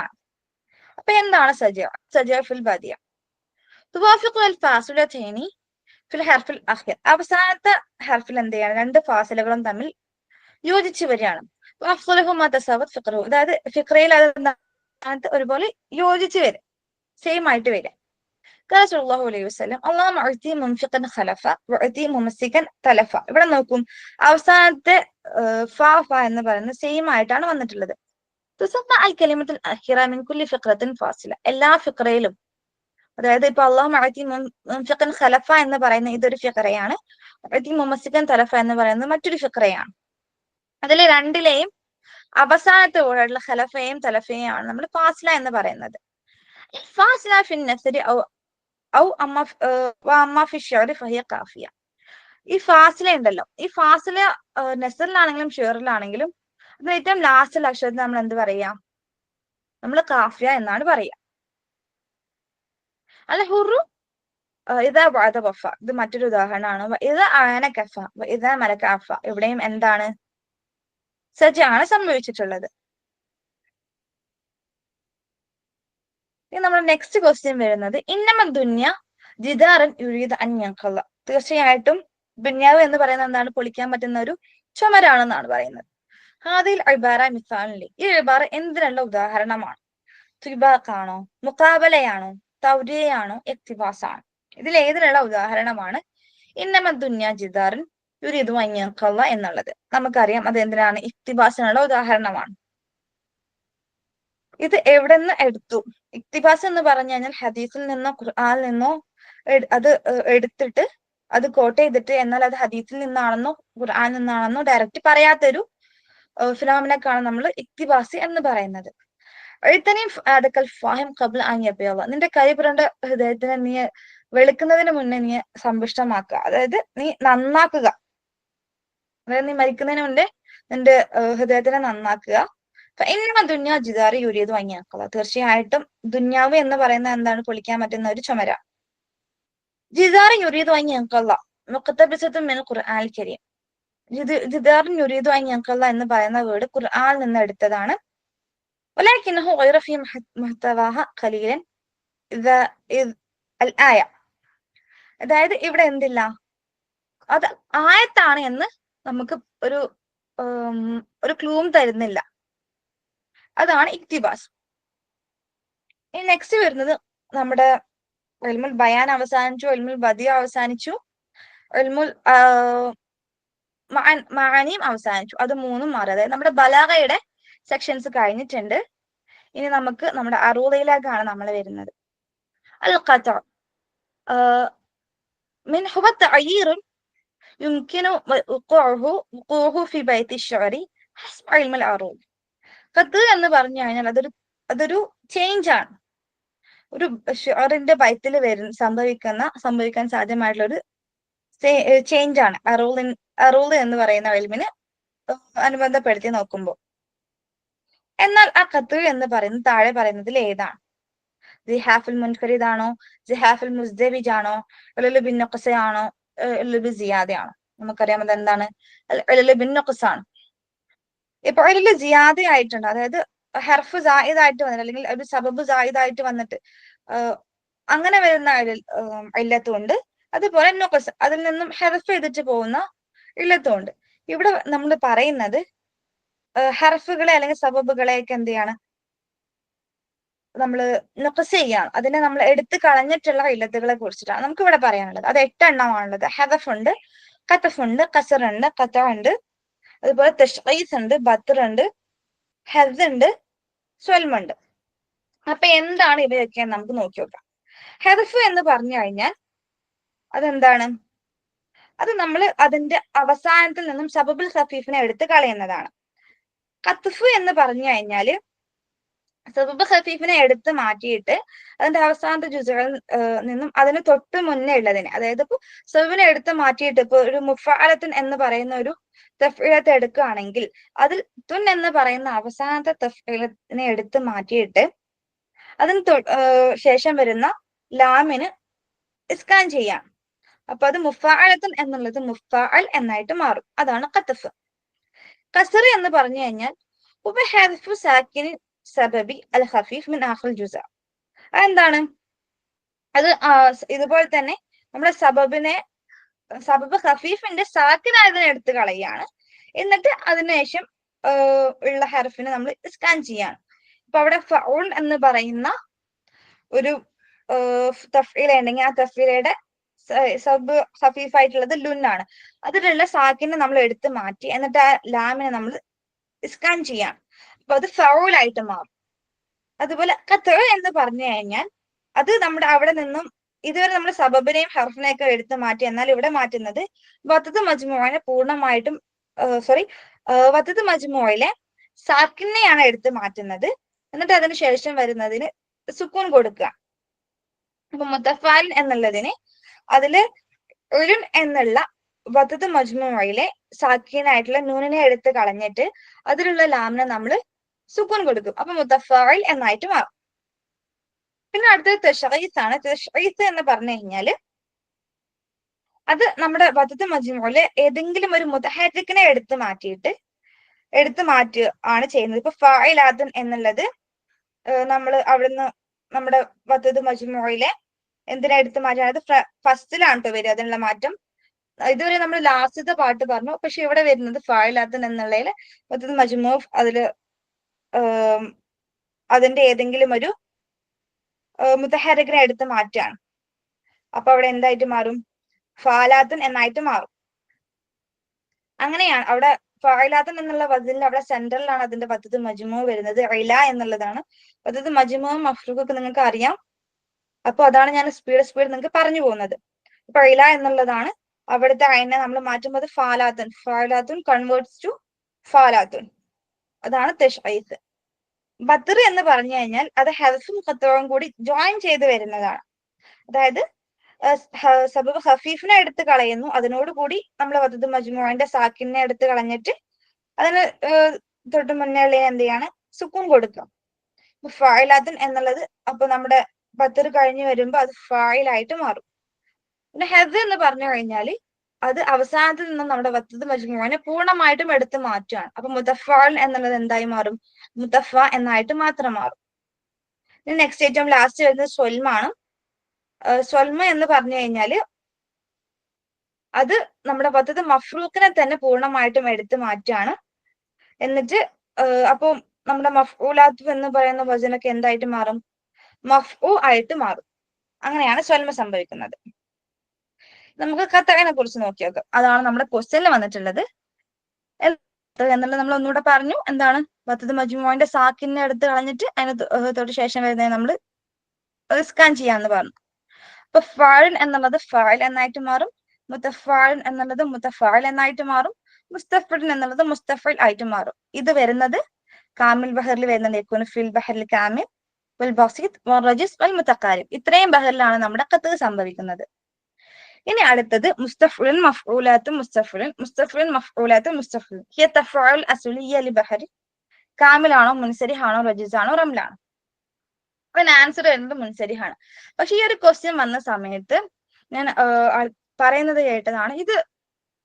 അപ്പൊ എന്താണ് സജിഅ? സജിഅ ഫിൽ ബദിയ തുവാഫിഖു അൽ ഫാസിലതൈനി ഫിൽ ഹർഫിൽ അഖീർ, അവസാനത്തെ ഹർഫിൽ എന്ത് ചെയ്യാണ്, രണ്ട് ഫാസിലുകളും തമ്മിൽ യോജിച്ചു വരികയാണ്. അതായത് ഫിഖ്റയിൽ അത് ഒരുപോലെ യോജിച്ചു വരും, സെയിം ആയിട്ട് വരും. ഖാല സല്ലല്ലാഹു അലൈഹി വസല്ലം അല്ലാഹുമ്മ ഉഅ്തി മുൻഫിഖൻ ഖലഫ വഉഅ്തി മുമസ്സികൻ തലഫ. ഇവിടെ നോക്കും, അവസാനത്തെ ഫ എന്ന് പറയുന്നത് സെയിം ആയിട്ടാണ് വന്നിട്ടുള്ളത്. തുസമ്മ അൽ കലിമത്തുൽ അഖിറ മിൻ കുല്ലി ഫിഖ്റത്തിൻ ഫാസില. എല്ലാ ഫിഖ്റയിലും, അതായത് ഇപ്പൊ അല്ലാഹുമ്മ ഉഅ്തി മുൻഫിഖൻ ഖലഫ എന്ന് പറയുന്ന ഇതൊരു ഫിഖ്റയാണ്, ഉഅ്തി മുമസ്സികൻ തലഫ എന്ന് പറയുന്നത് മറ്റൊരു ഫിഖ്റയാണ്. അതിൽ രണ്ടിലെയും അവസാനത്തെ ഓടുള്ള ഖലഫയും തലഫയും ആണ് നമ്മൾ ഫാസില എന്ന് പറയുന്നത്. ഫാസില ഫിൻ നസ്രി ഔ അമ്മ ഫി ഷിഅറി ഫഹിയ കാഫിയ. ഈ ഫാസില ഉണ്ടല്ലോ, ഈ ഫാസില നസറിലാണെങ്കിലും ഷിഅറിലാണെങ്കിലും അത് ഏറ്റവും ലാസ്റ്റിൽ അക്ഷരത്തിൽ നമ്മൾ എന്ത് പറയാ, നമ്മൾ കാഫിയ എന്നാണ് പറയാ. അൽ ഹുറു ഇതാ വഅദ വഫ, ഇത് മറ്റൊരു ഉദാഹരണമാണ്. ഇത് ആന കഫ ഇതാ മലക അഫ, ഇവിടെയും എന്താണ്, സജയാണ് സംഭവിച്ചിട്ടുള്ളത്. ഇനി നമ്മുടെ നെക്സ്റ്റ് ക്വസ്റ്റ്യൻ വരുന്നത് ഇന്നമ ദുന്യ ജിദാറൻ യുരീദ് അൻ യൻഖല. തീർച്ചയായിട്ടും ദുന്യാവ് എന്ന് പറയുന്നത് എന്താണ്, പൊളിക്കാൻ പറ്റുന്ന ഒരു ചുമരാണെന്നാണ് പറയുന്നത്. ഹാദിൽ ഇബാറ മിസാലി, ഈ ഇബാറ എന്തിനുള്ള ഉദാഹരണമാണ്? തുബാഖാണോ, മുഖാബലയാണോ, തൗരിയയാണോ, ഇഖ്തിബാസാണോ? ഇതിൽ ഏതിനുള്ള ഉദാഹരണമാണ് ഇന്നമ ദുന്യ ജിദാറൻ യുരീദു അൻ യൻഖല എന്നുള്ളത്? നമുക്കറിയാം അത് എന്തിനാണ്, ഇഖ്തിബാസിനുള്ള ഉദാഹരണമാണ്. ഇത് എവിടെ നിന്ന് എടുത്തു? ഇഖ്തിബാസ് എന്ന് പറഞ്ഞു കഴിഞ്ഞാൽ ഹദീസിൽ നിന്നോ ഖുർആനിൽ നിന്നോ അത് എടുത്തിട്ട് അത് കോട്ട് ചെയ്തിട്ട്, എന്നാൽ അത് ഹദീസിൽ നിന്നാണെന്നോ ഖുർആനിൽ നിന്നാണെന്നോ ഡയറക്റ്റ് പറയാത്തൊരു ഫിനോമിനക്കാണ് നമ്മൾ ഇഖ്തിബാസ് എന്ന് പറയുന്നത്. നിന്റെ കൈ പുരണ്ട ഹൃദയത്തിനെ നീ വെളുക്കുന്നതിന് മുന്നേ നീ സമ്പുഷ്ടമാക്കുക, അതായത് നീ നന്നാക്കുക, അതായത് നീ മരിക്കുന്നതിന് മുന്നേ നിന്റെ ഹൃദയത്തിനെ നന്നാക്കുക. ദുന്യ ജിദാറി യുരീദു അൻ യൻഖല, തീർച്ചയായിട്ടും ദുന്യാവ് എന്ന് പറയുന്നത് എന്താണ്, പൊളിക്കാൻ പറ്റുന്ന ഒരു ചുമര. ജിദാറി യുരീദു അൻ യൻഖല മുഖ്തബിസത്തുൻ മിനൽ ഖുർആനിൽ കരീം. ജിദാറി യുരീദു അൻ യൻഖല എന്ന് പറയുന്ന വേർഡ് ഖുർആനിൽ നിന്ന് എടുത്തതാണ്. വലാകിന്നഹു ഗൈറ ഫീ മുഹ്തവാഹ ഖലീലൻ അൽ ആയ, അതായത് ഇവിടെ എന്തില്ല, അത് ആയത്താണ് എന്ന് നമുക്ക് ഒരു ക്ലൂവും തരുന്നില്ല. അതാണ് ഇഖ്തിബാസ്. ഇനി നെക്സ്റ്റ് വരുന്നത് നമ്മുടെ ഇൽമുൽ ബയാൻ അവസാനിച്ചു, ഇൽമുൽ ബദിയ അവസാനിച്ചു, ഇൽമുൽ മഅനിയും അവസാനിച്ചു. അത് മൂന്നും മാറി, അതായത് നമ്മുടെ ബലാഗയുടെ സെക്ഷൻസ് കഴിഞ്ഞിട്ടുണ്ട്. ഇനി നമുക്ക് നമ്മുടെ അറൂദയിലേക്കാണ് നമ്മൾ വരുന്നത്. അൽ ഖത്അ മിൻ ഹുവ തഅയീർ യുംകിനു വഖൂഉഹു ഫി ബൈത്തി അശ്ശഅരി ഹസ്ബ ഇൽമുൽ അറൂദ്. ഖത്അ എന്ന് പറഞ്ഞു കഴിഞ്ഞാൽ അതൊരു ചേഞ്ച് ആണ്, ഒരു ഷിഅറിന്റെ ബൈത്തിൽ സംഭവിക്കാൻ സാധ്യമായിട്ടുള്ള ഒരു ചേഞ്ച് ആണ് അറൂദ് എന്ന് പറയുന്ന ഇൽമിന് അനുബന്ധപ്പെടുത്തി നോക്കുമ്പോൾ. എന്നാൽ ആ ഖത്അ എന്ന് പറയുന്നത് താഴെ പറയുന്നതിൽ ഏതാണ്? സിഹാഫുൽ മുൻഫരിദ് ആണോ, സിഹാഫുൽ മുസ്ദബിജ് ആണോ, ഇൽലു ബിൻ നഖ്സ ആണോ, ഇൽലു ബി സിയാദ ആണോ? നമുക്കറിയാം അത് എന്താണ്, ഇൽലു ബിൻ നഖ്സ ആണ്. ഇപ്പൊ ഇൽലു സിയാദ ആയിട്ടുണ്ട്, അതായത് ഹർഫ് സായിദായിട്ട് വന്നിട്ട്, അല്ലെങ്കിൽ ഒരു സബബ് സായിദായിട്ട് വന്നിട്ട് അങ്ങനെ വരുന്ന ഇല്ലത്തുണ്ട്. അതുപോലെ നഖ്സ്, അതിൽ നിന്നും ഹർഫ് ചെയ്തിട്ട് പോകുന്ന ഇല്ലത്തുണ്ട്. ഇവിടെ നമ്മൾ പറയുന്നത് ഹർഫുകളെ അല്ലെങ്കിൽ സബബുകളെയൊക്കെ എന്ത് ചെയ്യാണ്, നമ്മൾ നഖ്സ് ചെയ്യാണ്, അതിനെ നമ്മൾ എടുത്തു കളഞ്ഞിട്ടുള്ള ഇല്ലത്തുകളെ കുറിച്ചിട്ടാണ് നമുക്ക് ഇവിടെ പറയാനുള്ളത്. അത് 8 എണ്ണമാണുള്ളത്. ഹദഫ് ഉണ്ട്, ഖതഫ് ഉണ്ട്, ഖസർ ഉണ്ട്, ഖത ഉണ്ട്, അതുപോലെ തശ്ഖീസ് ഉണ്ട്, ബത്ർ ഉണ്ട്, ഹദ് ഉണ്ട്, സ്വൽമുണ്ട്. അപ്പൊ എന്താണ് ഇവയൊക്കെ നമുക്ക് നോക്കി നോക്കാം. ഹദഫ് എന്ന് പറഞ്ഞു കഴിഞ്ഞാൽ അതെന്താണ്, അത് നമ്മൾ അതിന്റെ അവസാനത്തിൽ നിന്നും സബബുൽ ഖഫീഫിനെ എടുത്ത് കളയുന്നതാണ്. ഖത്ഫ് എന്ന് പറഞ്ഞു കഴിഞ്ഞാല് സബബ് ഖഫീഫിനെ എടുത്ത് മാറ്റിയിട്ട് അതിന്റെ അവസാനത്തെ ജുസുകളിൽ നിന്നും അതിന് തൊട്ട് മുന്നേ ഉള്ളതിനെ, അതായത് ഇപ്പൊ സബബിനെ എടുത്ത് മാറ്റിയിട്ട് ഇപ്പൊ ഒരു മുഫഅലത്തുൻ എന്ന് പറയുന്ന ഒരു തഫ്ഈലത്തെ എടുക്കുകയാണെങ്കിൽ അതിൽ തുൻ എന്ന് പറയുന്ന അവസാനത്തെ തഫ്ഈലത്തിനെ എടുത്ത് മാറ്റിയിട്ട് അതിന് ശേഷം വരുന്ന ലാമിന് ഇസ്കാൻ ചെയ്യാം. അപ്പൊ അത് മുഫഅലത്തുൻ എന്നുള്ളത് മുഫഅൽ എന്നായിട്ട് മാറും. അതാണ് ഖത്ഫ്. കസർ എന്ന് പറഞ്ഞു കഴിഞ്ഞാൽ ഉപഹദഫു സാക്കിൻ സബബി അൽ ഖഫീഫ് മിൻ ആഖിൽ ജുസ. അതെന്താണ്, അത് ഇതുപോലെ തന്നെ നമ്മുടെ സബബ് ഖഫീഫിന്റെ സാക്കിനായതിനെ എടുത്ത് കളയാണ്, എന്നിട്ട് അതിനുശേഷം ഉള്ള ഹർഫിനെ നമ്മൾ സ്കാൻ ചെയ്യാണ്. ഇപ്പൊ അവിടെ ഫൗൾ എന്ന് പറയുന്ന ഒരു തഫ്ഈല ഉണ്ടെങ്കിൽ ആ തഫ്ഈലയുടെ സബ് ഹഫീഫായിട്ടുള്ളത് ലുന്നാണ്. അതിലുള്ള സാക്കിനെ നമ്മൾ എടുത്ത് മാറ്റി എന്നിട്ട് ആ ലാമിനെ നമ്മൾ ഇസ്കാൻ ചെയ്യാം. അപ്പൊ അത് ഫൗലായിട്ട് മാറും. അതുപോലെ ഖത്അ എന്ന് പറഞ്ഞു കഴിഞ്ഞാൽ അത് നമ്മുടെ അവിടെ നിന്നും ഇതുവരെ നമ്മൾ സബബിനെയും ഹർഫിനെയൊക്കെ എടുത്ത് മാറ്റി. എന്നാൽ ഇവിടെ മാറ്റുന്നത് വത്തത് മജ്മുഅനെ പൂർണ്ണമായിട്ടും വത്തത് മജ്മുഅയിലെ സാക്കിനെയാണ് എടുത്ത് മാറ്റുന്നത്. എന്നിട്ട് അതിന് ശേഷം വരുന്നതിന് സുക്കൂൻ കൊടുക്കുക. അപ്പൊ മുത്തഫാലിൻ എന്നുള്ളതിന് അതില് ഉരുൻ എന്നുള്ള വത്തത് മജ്മുഅയിലെ സാക്കിനായിട്ടുള്ള നൂനിനെ എടുത്ത് കളഞ്ഞിട്ട് അതിലുള്ള ലാമിനെ നമ്മൾ സുക്കൂൻ കൊടുക്കും. അപ്പൊ മുത്തഫായിൽ എന്നായിട്ട് മാറും. പിന്നെ അടുത്തത് തശ്ഈസ് ആണ്. തശ്ഈസ് എന്ന് പറഞ്ഞു കഴിഞ്ഞാല് അത് നമ്മുടെ വത്തത് മജ്മുഅയിലെ ഏതെങ്കിലും ഒരു മുതഹരിക്കിനെ എടുത്ത് മാറ്റുക ആണ് ചെയ്യുന്നത്. ഇപ്പൊ ഫായിലാത്തുൻ എന്നുള്ളത് നമ്മൾ അവിടുന്ന് നമ്മുടെ വത്തത് മജ്മുഅയിലെ എന്തിനാ എടുത്ത് മാറ്റാൻ, അത് ഫസ്റ്റിലാണ് കേട്ടോ വരിക അതിനുള്ള മാറ്റം. ഇതുവരെ നമ്മൾ ലാസ്റ്റത്തെ പാട്ട് പറഞ്ഞു. പക്ഷെ ഇവിടെ വരുന്നത് ഫായിലാത്തുൻ എന്നുള്ളതിൽ വത്തത് മജ്മു അതില് അതിന്റെ ഏതെങ്കിലും ഒരു മുതഹരിക്കിനെ എടുത്ത് മാറ്റാണ്. അപ്പൊ അവിടെ എന്തായിട്ട് മാറും? ഫാലാത്തുൻ എന്നായിട്ട് മാറും. അങ്ങനെയാണ് അവിടെ ഫായിലാത്തുൻ എന്നുള്ള വസലിൽ അവിടെ സെൻട്രലിലാണ് അതിന്റെ വത്തത് മജ്മു വരുന്നത്. ഇല എന്നുള്ളതാണ് വത്തത് മജ്മു മഫ്റൂഖ് നിങ്ങൾക്ക് അറിയാം. അപ്പൊ അതാണ് ഞാൻ സ്പീഡ് നിങ്ങൾക്ക് പറഞ്ഞു പോകുന്നത്. അപ്പൊ ഇല എന്നുള്ളതാണ് അവിടുത്തെ അയിനെ നമ്മൾ മാറ്റുമ്പോൾ ഫാലാത്തുൻ കൺവേർട്സ് ടു ഫാലാത്തുൻ. അതാണ് തശ്ഈസ്. ബത്ർ എന്ന് പറഞ്ഞു കഴിഞ്ഞാൽ അത് ഹെൽഫും ഖത്വവും കൂടി ജോയിൻ ചെയ്ത് വരുന്നതാണ്. അതായത് സബബ് ഹഫീഫിനെ എടുത്ത് കളയുന്നു, അതിനോടുകൂടി നമ്മൾ വത്തത് മജ്മുഅന്റെ സാക്കിനെ എടുത്ത് കളഞ്ഞിട്ട് അതിന് തൊട്ട് മുന്നേ എന്ത് ചെയ്യാണ്? സുക്കൂൻ കൊടുക്കുക. ഫായിലാത്തുൻ എന്നുള്ളത് അപ്പൊ നമ്മുടെ ബത്ർ കഴിഞ്ഞ് വരുമ്പോ അത് ഫായിലായിട്ട് മാറും. പിന്നെ ഹെദ് എന്ന് പറഞ്ഞു കഴിഞ്ഞാൽ അത് അവസാനത്തിൽ നിന്നും നമ്മുടെ വത്തത് മജ്മുഅനെ പൂർണ്ണമായിട്ടും എടുത്ത് മാറ്റുകയാണ്. അപ്പൊ മുതഫാൽ എന്നുള്ളത് എന്തായി മാറും? മുതഫ എന്നായിട്ട് മാത്രം മാറും. നെക്സ്റ്റ് ഏറ്റവും ലാസ്റ്റ് വരുന്നത് സ്വൽമാണ്. സ്വൽമ എന്ന് പറഞ്ഞു കഴിഞ്ഞാല് അത് നമ്മുടെ വത്തത് മഫ്റൂഖിനെ തന്നെ പൂർണ്ണമായിട്ടും എടുത്ത് മാറ്റാണ്. എന്നിട്ട് അപ്പൊ നമ്മുടെ മഫ്ഊലാത്ത് എന്ന് പറയുന്ന വചനൊക്കെ എന്തായിട്ട് മാറും? മഫ്ഊ ആയിട്ട് മാറും. അങ്ങനെയാണ് സ്വൽമ സംഭവിക്കുന്നത്. നമുക്ക് ഖത്അനെ കുറിച്ച് നോക്കിയേക്കാം. അതാണ് നമ്മുടെ ക്വസ്റ്റ്യനിൽ വന്നിട്ടുള്ളത്. എന്നുള്ളത് നമ്മൾ ഒന്നുകൂടെ പറഞ്ഞു. എന്താണ്? വത്തത് മജ്മുഅന്റെ സാക്കിനെ എടുത്ത് കളഞ്ഞിട്ട് അതിന് തൊട്ട് ശേഷം വരുന്നത് നമ്മൾ സ്കാൻ ചെയ്യാന്ന് പറഞ്ഞു. അപ്പൊ ഫാഇൽ എന്നുള്ളത് ഫാഇൽ എന്നായിട്ട് മാറും. മുതഫാഇൽ എന്നുള്ളത് മുതഫാഇൽ എന്നായിട്ട് മാറും. മുസ്തഫിൽ എന്നുള്ളത് മുസ്തഫിൽ ആയിട്ട് മാറും. ഇത് വരുന്നത് കാമിൽ ബഹറിൽ വരുന്നത് യകൂനു ഫിൽ ബഹറിൽ കാമിൽ വൽ ബസീത്ത് വൽ റജിസ് വൽ മുതഖാരിബ്. ഇത്രയും ബഹറിലാണ് നമ്മുടെ ഖത്അ സംഭവിക്കുന്നത്. ഇനി അടുത്തത് മുസ്തഫിലുൻ മഫ്ഊലാത്തും മുസ്തഫിലുൻ മഫ്ഊലാത്തും മുസ്തഫിലുൻ. ഹിയ തഫ്ഊൽ അസ്ലിയ്യ ലി ബഹരി. കാമിലാണോ മുൻസരിഹാണോ റജിസാണോ റംലാണോ? അതിന് ആൻസർ വരുന്നത് മുൻസരിഹാണ്. പക്ഷെ ഈ ഒരു ക്വസ്റ്റ്യൻ വന്ന സമയത്ത് ഞാൻ പറയുന്നത് കേട്ടതാണ്, ഇത്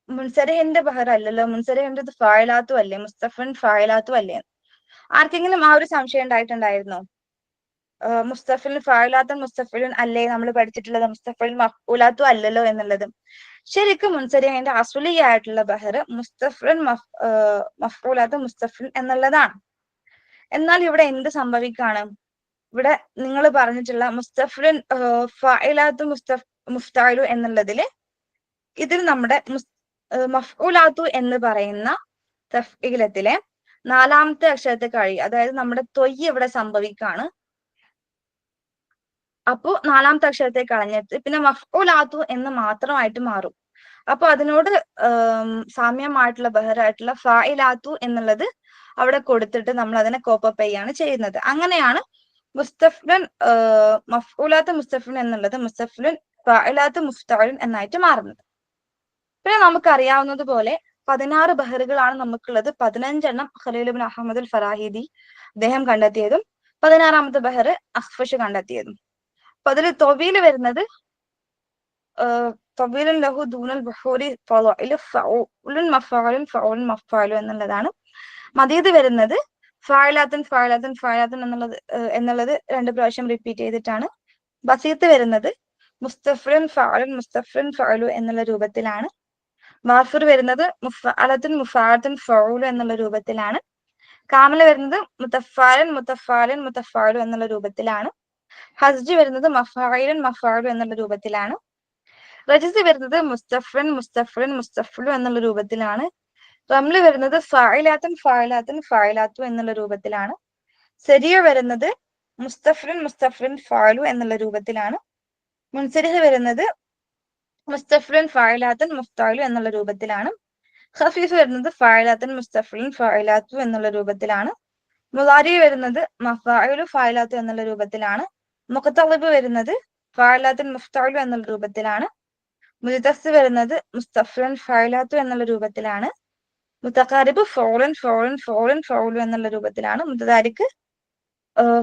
മുൻസരിഹിന്റെ ബഹർ അല്ലല്ലോ, മുൻസരിഹിന്റെ ഫായിലാത്തും അല്ലേ, മുസ്തഫിൻ ഫായിലാത്തും അല്ലേ? ആർക്കെങ്കിലും ആ ഒരു സംശയം ഉണ്ടായിട്ടുണ്ടായിരുന്നോ? മുസ്തഫിൽ ഫായിലാത്തും മുസ്തഫിലുൻ അല്ലേ നമ്മൾ പഠിച്ചിട്ടുള്ളത്, മുസ്തഫിൽ മഫ്ഊലാത്തും അല്ലല്ലോ എന്നുള്ളത്. ശരിക്കും മുൻസരിഹിന്റെ അസ്ലിയായിട്ടുള്ള ബഹർ മുസ്തഫിൻ മഫ്ഊലാത്തും മുസ്തഫിൽ എന്നുള്ളതാണ്. എന്നാൽ ഇവിടെ എന്ത് സംഭവിക്കാണ്? ഇവിടെ നിങ്ങൾ പറഞ്ഞിട്ടുള്ള മുസ്തഫിലുൻ ഫായിലാത്തു മുഫ്തായിലു എന്നുള്ളതില് ഇതിൽ നമ്മുടെ മഫ്ഊലാത്തു എന്ന് പറയുന്ന തഫ്ഈലത്തിലെ നാലാമത്തെ അക്ഷരത്തെ കഴിയും. അതായത് നമ്മുടെ തൊയ്യ് ഇവിടെ സംഭവിക്കാണ്. അപ്പോ നാലാമത്തെ അക്ഷരത്തെ കളഞ്ഞിട്ട് പിന്നെ മഫ്ഊലാത്തു എന്ന് മാത്രമായിട്ട് മാറും. അപ്പൊ അതിനോട് സാമ്യമായിട്ടുള്ള ബഹറായിട്ടുള്ള ഫായിലാത്തു എന്നുള്ളത് അവിടെ കൊടുത്തിട്ട് നമ്മൾ അതിനെ കോപ്പപ്പ് ചെയ്യാണ് ചെയ്യുന്നത്. അങ്ങനെയാണ് മുസ്തഫിലുൻ മഫ്ഊലാത്ത് മുസ്തഫിലുൻ എന്നുള്ളത് മുസ്തഫിലുൻ ഫായിലാത്ത് മുഫ്തഇലുൻ എന്നായിട്ട് മാറുന്നത്. പിന്നെ നമുക്കറിയാവുന്നത് പോലെ 16 ബഹറുകളാണ് നമുക്കുള്ളത്. 15 ഖലീൽ ഇബ്നു അഹ്മദ് അൽ ഫറാഹിദി അദ്ദേഹം കണ്ടെത്തിയതും 16ാമത്തെ ബഹർ അഖ്ഫഷ് കണ്ടെത്തിയതും. അപ്പൊ അതിൽ തൊവീല് വരുന്നത് തൊവീലുൻ ലഹു ദൂനൽ ബഹൂരി ഫളഇലു ഫഊലുൻ മഫഅലുൻ ഫഊലുൻ മഫഅലു എന്നുള്ളതാണ്. മദീദ് വരുന്നത് ഫായിലാത്തുൻ എന്നുള്ളത് 2 പ്രാവശ്യം റിപ്പീറ്റ് ചെയ്തിട്ടാണ്. ബസീത്ത് വരുന്നത് മുസ്തഫിലുൻ ഫഅലുൻ മുസ്തഫിലുൻ ഫഅലു എന്നുള്ള രൂപത്തിലാണ്. വാഫിർ വരുന്നത് മുഫഅലത്തുൻ ഫഊലു എന്നുള്ള രൂപത്തിലാണ്. കാമിൽ വരുന്നത് മുതഫാലൻ മുതഫാലു എന്നുള്ള രൂപത്തിലാണ്. ഹസ്ജ് വരുന്നത് മഫായിലുൻ മഫാലു എന്നുള്ള രൂപത്തിലാണ്. റജസ് വരുന്നത് മുസ്തഫ്രൻ മുസ്തഫ്രൻ മുസ്തഫ്ലു എന്നുള്ള രൂപത്തിലാണ്. റംല് വരുന്നത് ഫായിലാത്തുൻ ഫായിലാത്തുൻ ഫായിലാത്തു എന്നുള്ള രൂപത്തിലാണ്. സെരിയ വരുന്നത് മുസ്തഫ്രൻ മുസ്തഫ്രൻ ഫാലു എന്നുള്ള രൂപത്തിലാണ്. മുൻസരിഹ് വരുന്നത് മുസ്തഫ്രൻ ഫായിലാത്തുൻ മുഫ്താലു എന്നുള്ള രൂപത്തിലാണ്. ഖഫീഫ് വരുന്നത് ഫായിലാത്തുൻ മുസ്തഫ്രൻ ഫായിലാത്തു എന്നുള്ള രൂപത്തിലാണ്. മുലാരി വരുന്നത് മഫായിലു ഫായിലാത്തു എന്നുള്ള രൂപത്തിലാണ്. മുഖത്തളിബ് വരുന്നത് ഫായിലാത്തുൻ മുഫ്താലു എന്നുള്ള രൂപത്തിലാണ്. മുജതസ് വരുന്നത് മുസ്തഫ്രൻ ഫായിലാത്തു എന്നുള്ള രൂപത്തിലാണ്. മുത്തഖാരിബ് ഫൗലൻ ഫൗലൻ ഫൗലൻ ഫൗലു എന്നുള്ള രൂപത്തിലാണ്. മുത്തദാരിക്ക്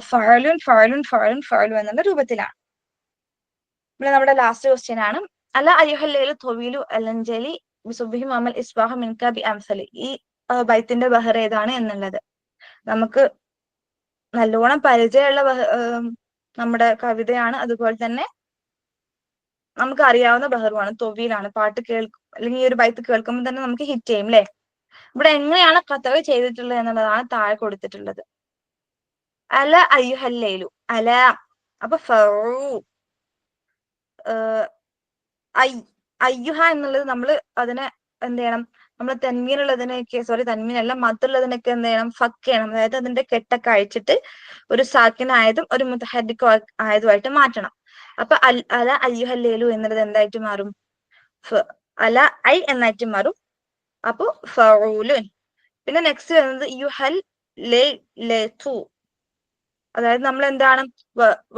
ഫഅലുൻ ഫഅലുൻ ഫഅലുൻ ഫഅലു എന്നുള്ള രൂപത്തിലാണ്. ഇവിടെ നമ്മുടെ ലാസ്റ്റ് ക്വസ്റ്റ്യൻ ആണ്. അല അയ്യുഹല്ലൈലു ത്വവീലു അലൻജലി ബിസുബ്ഹിഹി മഅൽ ഇസ്ബാഹ മിൻക ബി അംസലി. ഈ ബൈത്തിന്റെ ബഹർ ഏതാണ് എന്നുള്ളത് നമുക്ക് നല്ലോണം പരിചയമുള്ള നമ്മുടെ കവിതയാണ്. അതുപോലെ തന്നെ നമുക്ക് അറിയാവുന്ന ബഹറുമാണ്, തൊവീലാണ്. പാട്ട് കേൾക്കും അല്ലെങ്കിൽ ഈ ഒരു ബൈത്ത് കേൾക്കുമ്പോൾ തന്നെ നമുക്ക് ഹിറ്റ് ചെയ്യും അല്ലെ. ഇവിടെ എങ്ങനെയാണ് ഖത്തവ് ചെയ്തിട്ടുള്ളത് എന്നുള്ളതാണ് താഴെ കൊടുത്തിട്ടുള്ളത്. അല അയ്യുഹല്ലൈലു, അല, അപ്പൊ അയ്യുഹ എന്നുള്ളത് നമ്മൾ അതിനെ എന്ത് ചെയ്യണം, നമ്മൾ തന്മീനുള്ളതിനൊക്കെ, സോറി തന്മീനല്ല, മത്തുള്ളതിനൊക്കെ എന്ത് ചെയ്യണം, ഫക്ക് ചെയ്യണം. അതായത് അതിന്റെ കെട്ടൊക്കെ അഴിച്ചിട്ട് ഒരു സാക്കിനായതും ഒരു മുതഹരിക് ആയതുമായിട്ട് മാറ്റണം. അപ്പൊ അല അയ്യുഹല്ലേലു എന്നുള്ളത് എന്തായിട്ട് മാറും, അല ഐ എന്നായിട്ട് മാറും. അപ്പൊ ഫഊലുൻ. പിന്നെ നെക്സ്റ്റ് വരുന്നത് യുഹൽ ലേതു. അതായത് നമ്മൾ എന്താണ്,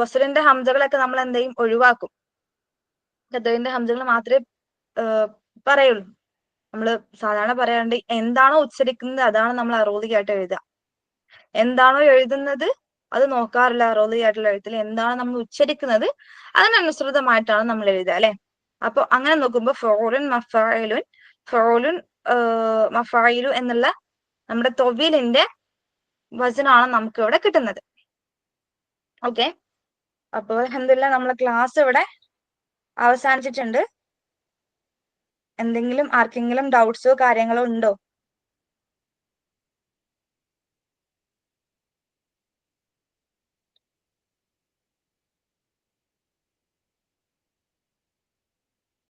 വസ്ലിന്റെ ഹംസകളൊക്കെ നമ്മൾ എന്ത് ചെയ്യും, ഒഴിവാക്കും. ഖത്തവിന്റെ ഹംസകൾ മാത്രമേ പറയുള്ളൂ. നമ്മൾ സാധാരണ പറയാണ്ട് എന്താണോ ഉച്ചരിക്കുന്നത് അതാണ് നമ്മൾ അറോദിയായിട്ട് എഴുതുക. എന്താണോ എഴുതുന്നത് അത് നോക്കാറില്ല. അറോദിയായിട്ടുള്ള എഴുത്തിൽ എന്താണ് നമ്മൾ ഉച്ചരിക്കുന്നത് അതിനനുസൃതമായിട്ടാണ് നമ്മൾ എഴുതുക അല്ലെ. അപ്പൊ അങ്ങനെ നോക്കുമ്പോൾ ഫൗലുൻ മഫായിലുൻ, ഫൗലുൻ മഫായിലു എന്നുള്ള നമ്മുടെ തൊവീലിന്റെ വചനാണ് നമുക്ക് ഇവിടെ കിട്ടുന്നത്. ഓക്കെ, അപ്പോൾ അൽഹംദുലില്ലാഹ് നമ്മളെ ക്ലാസ് ഇവിടെ അവസാനിച്ചിട്ടുണ്ട്. എന്തെങ്കിലും ആർക്കെങ്കിലും ഡൗട്ട്സോ കാര്യങ്ങളോ ഉണ്ടോ?